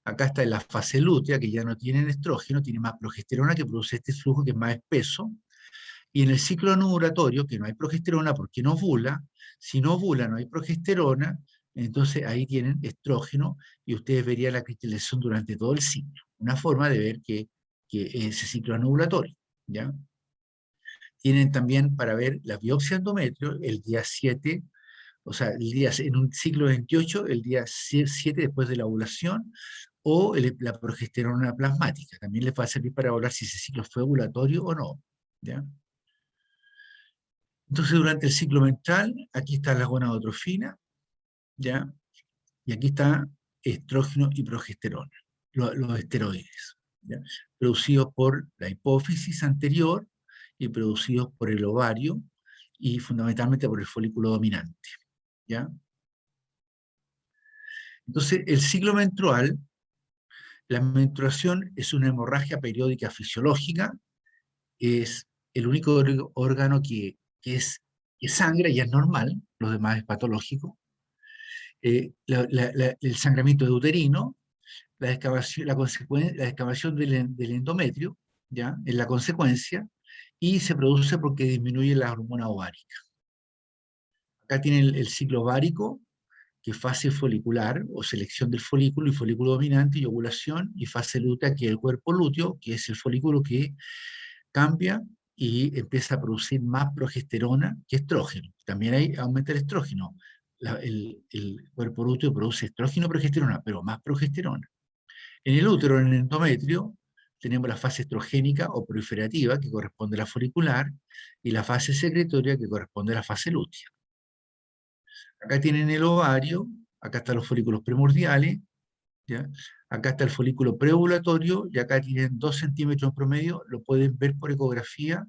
acá está en la fase lútea, que ya no tienen estrógeno, tiene más progesterona que produce este flujo que es más espeso, y en el ciclo anovulatorio, que no hay progesterona porque no ovula, si no ovula no hay progesterona, entonces ahí tienen estrógeno y ustedes verían la cristalización durante todo el ciclo. Una forma de ver que ese ciclo anovulatorio, ¿ya? Tienen también para ver la biopsia endometrio el día 7 o sea, en un ciclo 28, el día 7 después de la ovulación, o la progesterona plasmática. También les va a servir para evaluar si ese ciclo fue ovulatorio o no. ¿Ya? Entonces, durante el ciclo menstrual, aquí está la gonadotrofina, ¿ya? Y aquí está estrógeno y progesterona, los esteroides, ¿ya? Producidos por la hipófisis anterior y producidos por el ovario y fundamentalmente por el folículo dominante, ¿ya? Entonces, el ciclo menstrual, la menstruación es una hemorragia periódica fisiológica, es el único órgano que sangra y es normal, los demás es patológico. El sangramiento de uterino, la excavación del endometrio, ¿ya? Es la consecuencia, y se produce porque disminuye la hormona ovárica. Acá tiene el ciclo ovárico, que es fase folicular, o selección del folículo, y folículo dominante, y ovulación, y fase lútea, que es el cuerpo lúteo, que es el folículo que cambia y empieza a producir más progesterona que estrógeno. También ahí aumenta el estrógeno. El cuerpo lúteo produce estrógeno y progesterona, pero más progesterona. En el útero, en el endometrio, tenemos la fase estrogénica o proliferativa, que corresponde a la folicular, y la fase secretoria, que corresponde a la fase lútea. Acá tienen el ovario, acá están los folículos primordiales, ¿ya? Acá está el folículo preovulatorio, y acá tienen 2 centímetros en promedio, lo pueden ver por ecografía.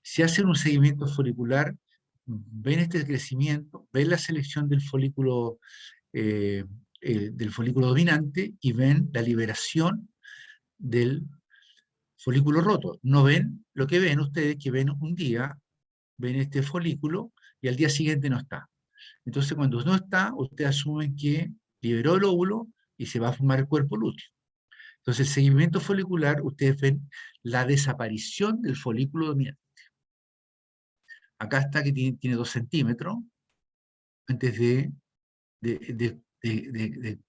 Si hacen un seguimiento folicular, ven este crecimiento, ven la selección eh, del folículo dominante, y ven la liberación del folículo roto. No ven lo que ven ustedes, que ven un día, ven este folículo, y al día siguiente no está. Entonces, cuando no está, ustedes asumen que liberó el óvulo y se va a formar el cuerpo lúteo. Entonces, el seguimiento folicular, ustedes ven la desaparición del folículo dominante. Acá está que tiene 2 centímetros antes de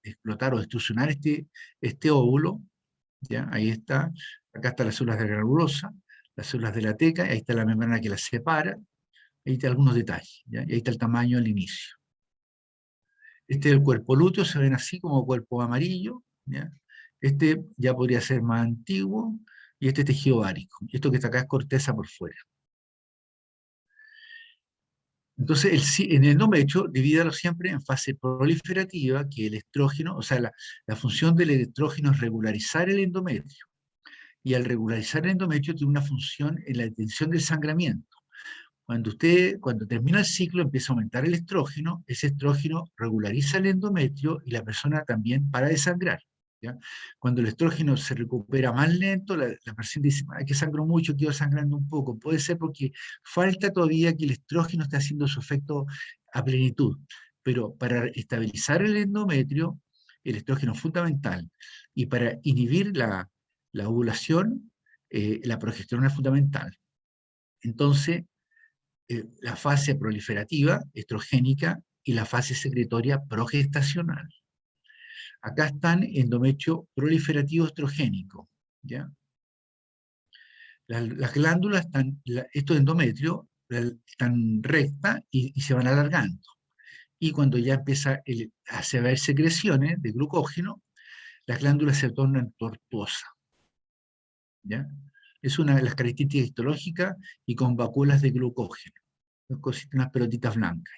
explotar o destruccionar este óvulo. ¿Ya? Ahí está. Acá están las células de la granulosa, las células de la teca, ahí está la membrana que las separa, ahí está algunos detalles, ¿ya? Y ahí está el tamaño al inicio. Este es el cuerpo lúteo, se ven así como cuerpo amarillo, ¿ya? Este ya podría ser más antiguo, y este tejido ovárico. Y esto que está acá es corteza por fuera. Entonces, en el endometrio, divídalo siempre en fase proliferativa, que el estrógeno, o sea, la función del estrógeno es regularizar el endometrio. Y al regularizar el endometrio tiene una función en la detención del sangramiento. Cuando termina el ciclo, empieza a aumentar el estrógeno, ese estrógeno regulariza el endometrio y la persona también para de sangrar, ¿ya? Cuando el estrógeno se recupera más lento, la paciente dice, ay, que sangro mucho, quedo sangrando un poco. Puede ser porque falta todavía que el estrógeno esté haciendo su efecto a plenitud. Pero para estabilizar el endometrio, el estrógeno es fundamental. Y para inhibir la ovulación, la progesterona es fundamental. Entonces, la fase proliferativa, estrogénica, y la fase secretoria progestacional. Acá están endometrio proliferativo estrogénico, ¿ya? Las glándulas estos endometrios están rectas y se van alargando. Y cuando ya empieza a haber secreciones de glucógeno, las glándulas se tornan tortuosas, ¿ya? Es una de las características histológicas, y con vacuolas de glucógeno, unas pelotitas blancas.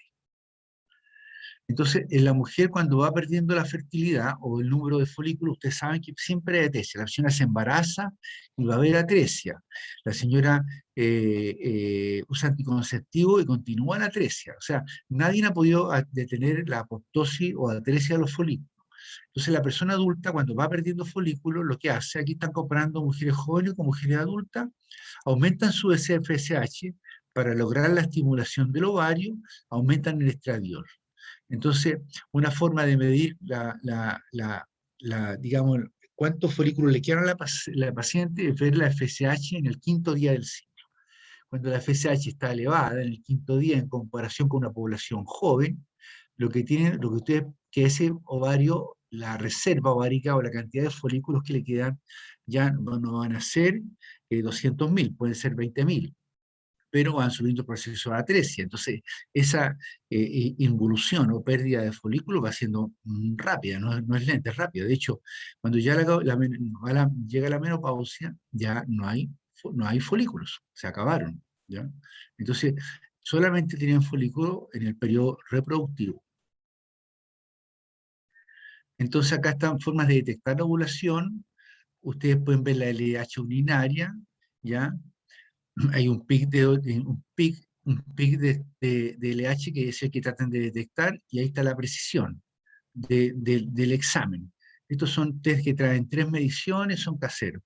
Entonces, en la mujer, cuando va perdiendo la fertilidad o el número de folículos, ustedes saben que siempre hay atresia. La señora se embaraza y va a haber atresia. La señora usa anticonceptivo y continúa la atresia. O sea, nadie ha podido detener la apoptosis o atresia de los folículos. Entonces, la persona adulta, cuando va perdiendo folículos, lo que hace, aquí están comparando mujeres jóvenes con mujeres adultas, aumentan su FSH para lograr la estimulación del ovario, aumentan el estradiol. Entonces, una forma de medir digamos, cuántos folículos le quedan a la paciente es ver la FSH en el 5.º día del ciclo. Cuando la FSH está elevada en el 5.º día en comparación con una población joven, lo que ese ovario, la reserva ovárica o la cantidad de folículos que le quedan, ya no van a ser 200.000, pueden ser 20.000. pero van subiendo el proceso de atresia. Entonces, esa involución o pérdida de folículo va siendo rápida, no es lenta, es rápida. De hecho, cuando ya llega la menopausia, ya no hay folículos, se acabaron, ¿ya? Entonces, solamente tienen folículo en el periodo reproductivo. Entonces, acá están formas de detectar la ovulación. Ustedes pueden ver la LH urinaria, ¿ya? Hay un pic de LH que es el que tratan de detectar, y ahí está la precisión del examen. Estos son test que traen 3 mediciones, son caseros.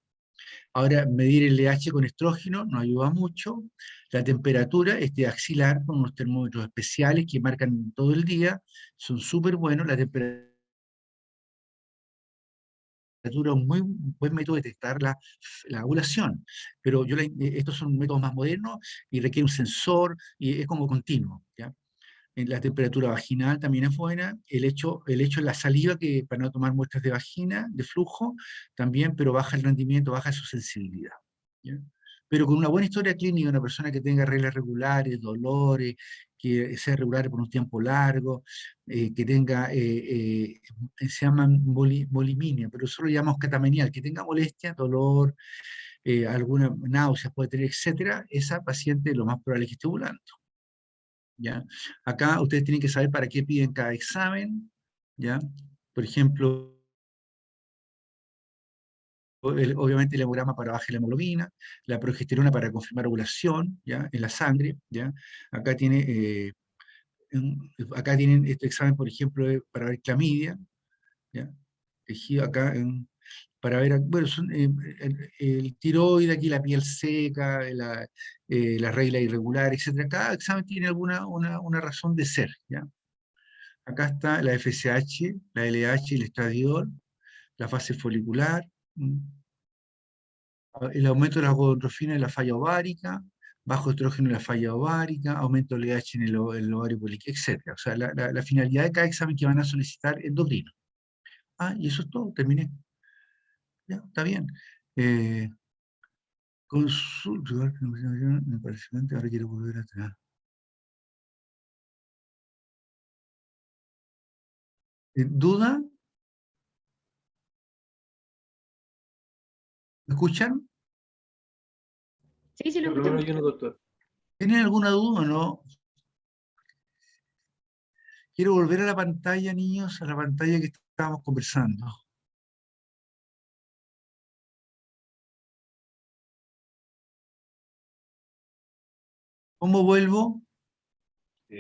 Ahora, medir el LH con estrógeno nos ayuda mucho. La temperatura axilar con unos termómetros especiales que marcan todo el día, son súper buenos. La temperatura es un muy buen método de detectar la ovulación, pero estos son métodos más modernos y requiere un sensor y es como continuo, ¿ya? La temperatura vaginal también es buena, el hecho de la saliva, que para no tomar muestras de vagina, de flujo, también, pero baja el rendimiento, baja su sensibilidad, ¿ya? Pero con una buena historia clínica, una persona que tenga reglas regulares, dolores, que sea regular por un tiempo largo, que tenga, se llaman boliminia, pero eso lo llamamos catamenial, que tenga molestia, dolor, alguna náusea puede tener, etcétera, esa paciente lo más probable es que esté ovulando, ¿ya? Acá ustedes tienen que saber para qué piden cada examen, ¿ya? Por ejemplo, obviamente el hemograma para bajar la hemoglobina, la progesterona para confirmar ovulación, ¿ya? En la sangre, ¿ya? Acá acá tienen este examen, por ejemplo, para ver clamidia, ¿ya? Tejido acá para ver, bueno, el tiroide, aquí la piel seca, la regla irregular, etc. Cada examen tiene una razón de ser, ¿ya? Acá está la FSH, la LH, el estradiol, la fase folicular, el aumento de la gonadotrofina en la falla ovárica, bajo estrógeno en la falla ovárica, aumento del LH en el ovario poliquístico, etc. O sea, la finalidad de cada examen que van a solicitar endocrino. Ah, y eso es todo, terminé. Ya, está bien. Consulta, me parece que ahora quiero volver atrás. ¿Duda? ¿Me escuchan? Sí, sí, lo Por lo menos escuchamos. yo no, doctor. ¿Tienen alguna duda o no? Quiero volver a la pantalla, niños, a la pantalla que estábamos conversando. ¿Cómo vuelvo?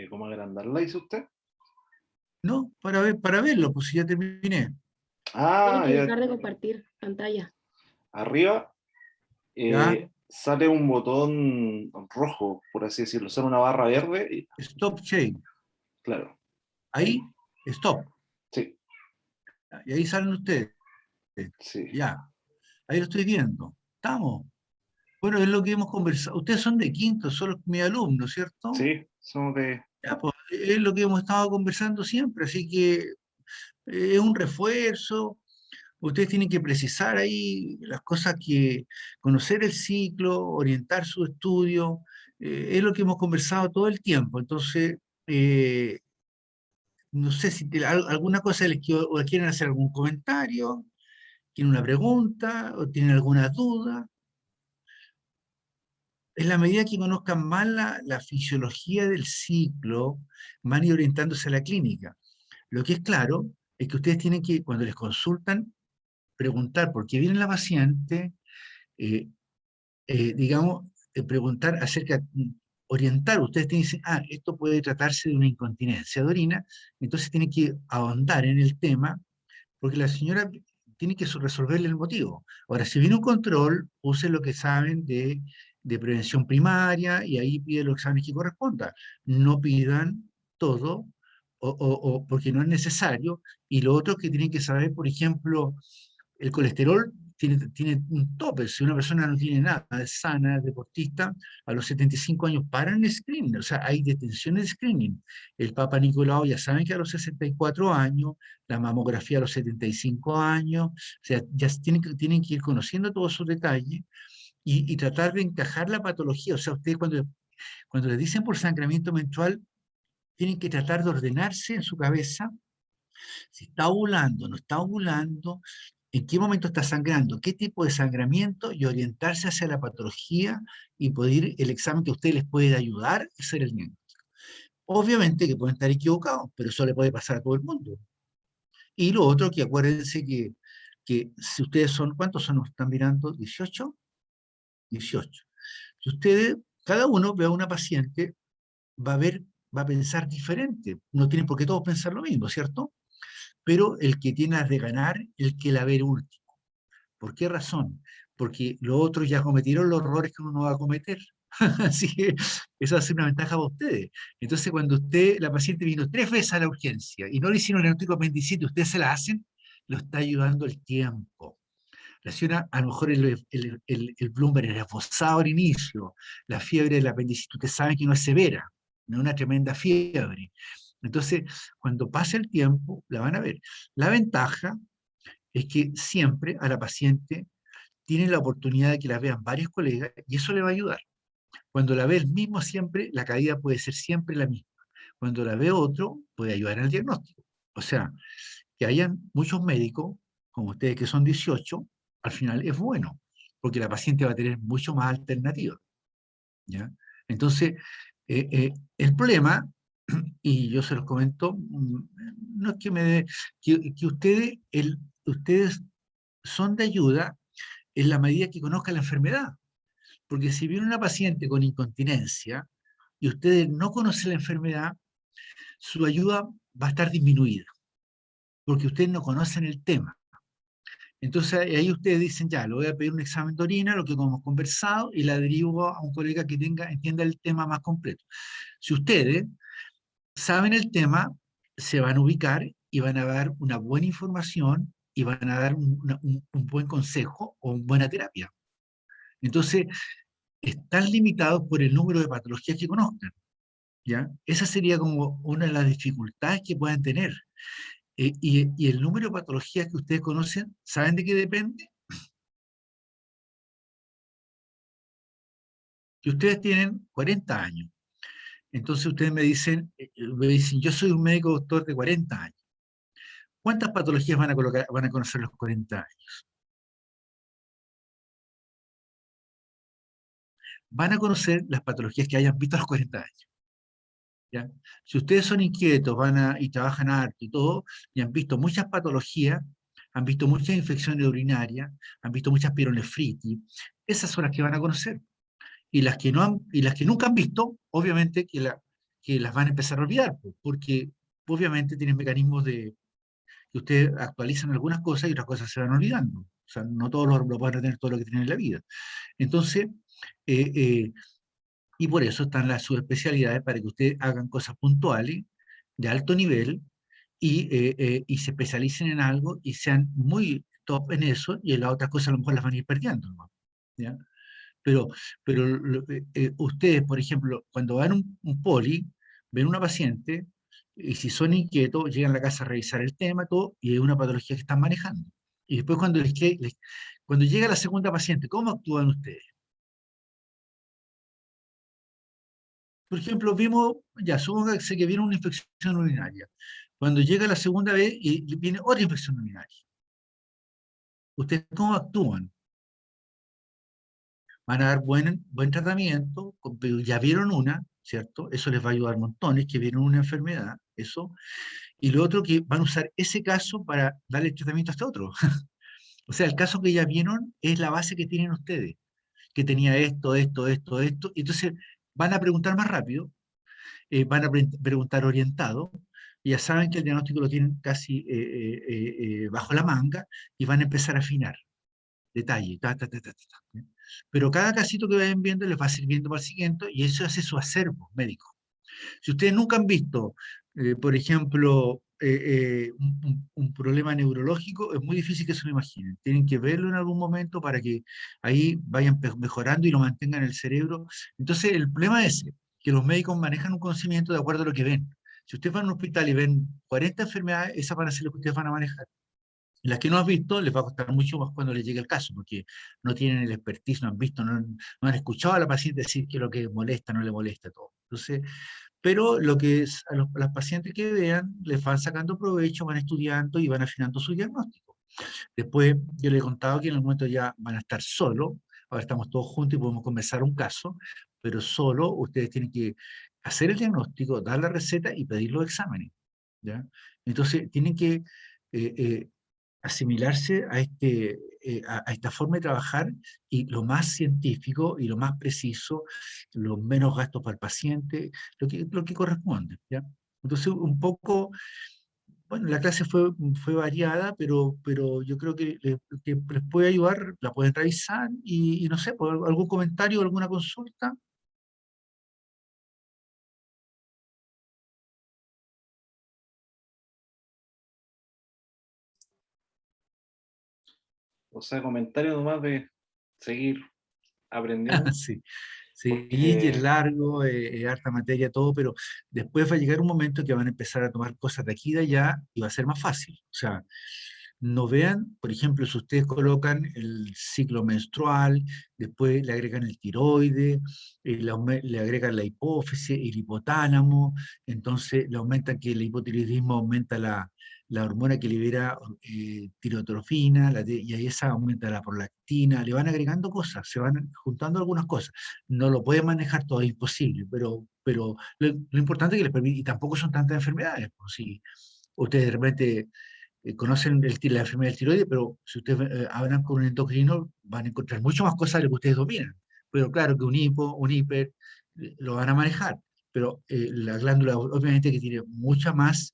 ¿Cómo agrandarla, dice usted? No, para verlo, pues si ya terminé. Tiene Ah, que ya dejar de compartir pantalla. arriba ¿Ya? sale un botón rojo, por así decirlo, sale una barra verde y, Stop share. claro, Ahí, stop. sí, Y ahí salen ustedes. sí, Ya. Ahí lo estoy viendo. ¿Estamos? Bueno, es lo que hemos conversado. Ustedes son de quinto, son mis alumnos, ¿cierto? sí, somos de... Ya, pues, es lo que hemos estado conversando siempre, así que es un refuerzo. Ustedes tienen que precisar ahí las cosas conocer el ciclo, orientar su estudio, es lo que hemos conversado todo el tiempo. Entonces, no sé si alguna cosa o quieren hacer algún comentario, tienen una pregunta o tienen alguna duda. En la medida que conozcan más la fisiología del ciclo, van a ir orientándose a la clínica. Lo que es claro es que ustedes tienen que, cuando les consultan, preguntar por qué viene la paciente, eh, digamos, preguntar orientar. Ustedes tienen que decir, esto puede tratarse de una incontinencia de orina, entonces tienen que ahondar en el tema, porque la señora tiene que resolverle el motivo. Ahora, si viene un control, usen lo que saben de prevención primaria y ahí piden los exámenes que correspondan. No pidan todo, porque no es necesario. Y lo otro es que tienen que saber, por ejemplo, el colesterol tiene un tope. Si una persona no tiene nada, es sana, es deportista, a los 75 años paran el screening. O sea, hay detenciones de screening. El Papa Nicolau ya saben que a los 64 años, la mamografía a los 75 años, o sea, ya tienen que ir conociendo todos esos detalles y tratar de encajar la patología. O sea, ustedes cuando cuando les dicen por sangramiento menstrual, tienen que tratar de ordenarse en su cabeza si está ovulando, no está ovulando, en qué momento está sangrando, qué tipo de sangramiento, y orientarse hacia la patología y poder el examen que a ustedes les puede ayudar a hacer el diagnóstico. Obviamente que pueden estar equivocados, pero eso le puede pasar a todo el mundo. Y lo otro, que acuérdense que si ustedes son, ¿cuántos son? ¿Nos están mirando? ¿18? 18. Si ustedes, cada uno ve a una paciente, va a ver, va a pensar diferente. No tienen por qué todos pensar lo mismo, ¿cierto? Pero el que tiene las de ganar, el que la ve el último. ¿Por qué razón? Porque los otros ya cometieron los errores que uno no va a cometer. Así que eso va a ser una ventaja para ustedes. Entonces, cuando la paciente vino 3 veces a la urgencia y no le hicieron el diagnóstico de apendicitis, ustedes se la hacen, lo está ayudando el tiempo. La señora, a lo mejor el Bloomberg era esbozado al inicio, la fiebre del apendicitis, ustedes saben que no es severa, no es una tremenda fiebre. Entonces, cuando pase el tiempo, la van a ver. La ventaja es que siempre a la paciente tiene la oportunidad de que la vean varios colegas y eso le va a ayudar. Cuando la ve el mismo siempre, la caída puede ser siempre la misma. Cuando la ve otro, puede ayudar al diagnóstico. O sea, que hayan muchos médicos, como ustedes que son 18, al final es bueno, porque la paciente va a tener mucho más alternativas. ¿Ya? Entonces, el problema, y yo se los comento, no es que que ustedes son de ayuda en la medida que conozcan la enfermedad. Porque si viene una paciente con incontinencia y ustedes no conocen la enfermedad, su ayuda va a estar disminuida, porque ustedes no conocen el tema. Entonces ahí ustedes dicen, ya, le voy a pedir un examen de orina, lo que hemos conversado, y la derivo a un colega que entienda el tema más completo. Si ustedes saben el tema, se van a ubicar y van a dar una buena información y van a dar un buen consejo o una buena terapia. Entonces, están limitados por el número de patologías que conozcan, ¿ya? Esa sería como una de las dificultades que puedan tener. Y el número de patologías que ustedes conocen, ¿saben de qué depende? Que ustedes tienen 40 años. Entonces ustedes me dicen, yo soy un médico doctor de 40 años. ¿Cuántas patologías van a conocer a los 40 años? Van a conocer las patologías que hayan visto a los 40 años. ¿Ya? Si ustedes son inquietos y trabajan harto y todo, y han visto muchas patologías, han visto muchas infecciones urinarias, han visto muchas pielonefritis, esas son las que van a conocer. Y las que, no han, y las que nunca han visto, obviamente que las van a empezar a olvidar, porque obviamente tienen mecanismos de que ustedes actualizan algunas cosas y otras cosas se van olvidando. O sea, no todos lo van a tener todo lo que tienen en la vida. Entonces, y por eso están las subespecialidades para que ustedes hagan cosas puntuales, de alto nivel, y se especialicen en algo y sean muy top en eso, y en las otras cosas a lo mejor las van a ir perdiendo, ¿no? ¿Ya? Pero, ustedes, por ejemplo, cuando van a un poli, ven una paciente, y si son inquietos, llegan a la casa a revisar el tema, todo, y es una patología que están manejando. Y después cuando llega la segunda paciente, ¿cómo actúan ustedes? Por ejemplo, supóngase que viene una infección urinaria. Cuando llega la segunda vez y viene otra infección urinaria. ¿Ustedes cómo actúan? Van a dar buen tratamiento, pero ya vieron una, ¿cierto? Eso les va a ayudar montones, que vieron una enfermedad, eso. Y lo otro, que van a usar ese caso para darle tratamiento a este otro. O sea, el caso que ya vieron es la base que tienen ustedes, que tenía esto, esto, esto, esto. Y entonces van a preguntar más rápido, van a preguntar orientado, y ya saben que el diagnóstico lo tienen casi bajo la manga, y van a empezar a afinar detalle, ¿ya? Pero cada casito que vayan viendo les va sirviendo para el siguiente, y eso hace su acervo médico. Si ustedes nunca han visto, por ejemplo, un problema neurológico, es muy difícil que se lo imaginen. Tienen que verlo en algún momento para que ahí vayan mejorando y lo mantengan en el cerebro. Entonces, el problema es que los médicos manejan un conocimiento de acuerdo a lo que ven. Si ustedes van a un hospital y ven 40 enfermedades, esas van a ser las que ustedes van a manejar. Las que no has visto les va a costar mucho más cuando les llegue el caso, porque no tienen el expertise, no han visto, no han escuchado a la paciente decir qué es lo que molesta, no le molesta, todo. Entonces, pero lo que es, a las pacientes que vean, les van sacando provecho, van estudiando y van afinando su diagnóstico. Después, yo les he contado que en el momento ya van a estar solos, ahora estamos todos juntos y podemos conversar un caso, pero solo ustedes tienen que hacer el diagnóstico, dar la receta y pedir los exámenes, ¿ya? Entonces, tienen que asimilarse a esta forma de trabajar y lo más científico y lo más preciso, los menos gastos para el paciente, lo que corresponde, ¿ya? Entonces, un poco, bueno, la clase fue variada, pero yo creo que les puede ayudar, la pueden revisar y no sé, algún comentario, alguna consulta. O sea, comentario nomás de seguir aprendiendo. Sí. Sí, y es Porque, largo, harta materia, todo, pero después va a llegar un momento que van a empezar a tomar cosas de aquí y de allá y va a ser más fácil. O sea, no vean, por ejemplo, si ustedes colocan el ciclo menstrual, después le agregan el tiroide, le agregan la hipófisis, el hipotálamo, entonces le aumentan que el hipotiroidismo aumenta la hormona que libera tirotrofina, y ahí esa aumenta la prolactina, le van agregando cosas, se van juntando algunas cosas. No lo pueden manejar todo, es imposible, pero lo importante es que les permite, y tampoco son tantas enfermedades, pues, si ustedes de repente conocen la enfermedad del tiroides, pero si ustedes hablan con un endocrino, van a encontrar mucho más cosas de lo que ustedes dominan. Pero claro que un hipo, un hiper, lo van a manejar. Pero la glándula, obviamente, que tiene mucha más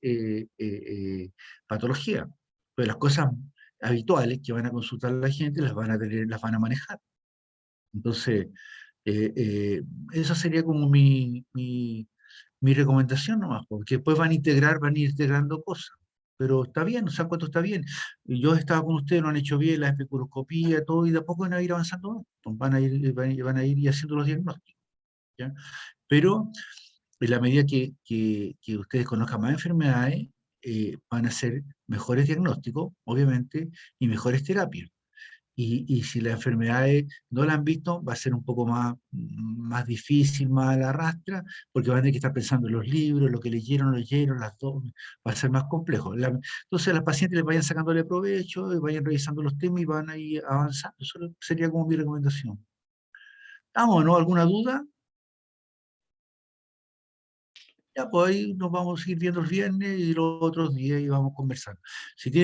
patología. Pero las cosas habituales que van a consultar a la gente las van a tener, las van a manejar. Entonces, eh, eh, esa sería como mi recomendación nomás, porque después van a ir integrando cosas. Pero está bien, o sea, cuánto está bien. Y yo estaba con ustedes, lo han hecho bien, la espectroscopía, todo, y de a poco van a ir avanzando más. Pues van a ir y haciendo los diagnósticos, ¿ya? Pero en la medida que ustedes conozcan más enfermedades, van a hacer mejores diagnósticos, obviamente, y mejores terapias. Y si las enfermedades no la han visto, va a ser un poco más difícil, más a la rastra, porque van a tener que estar pensando en los libros, lo que leyeron, las dos, va a ser más complejo. Entonces a las pacientes les vayan sacándole provecho, vayan revisando los temas y van a ir avanzando. Eso sería como mi recomendación. ¿Estamos, no? ¿Alguna duda? Ya, pues ahí nos vamos a seguir viendo el viernes y los otros días y vamos conversando. Si tienen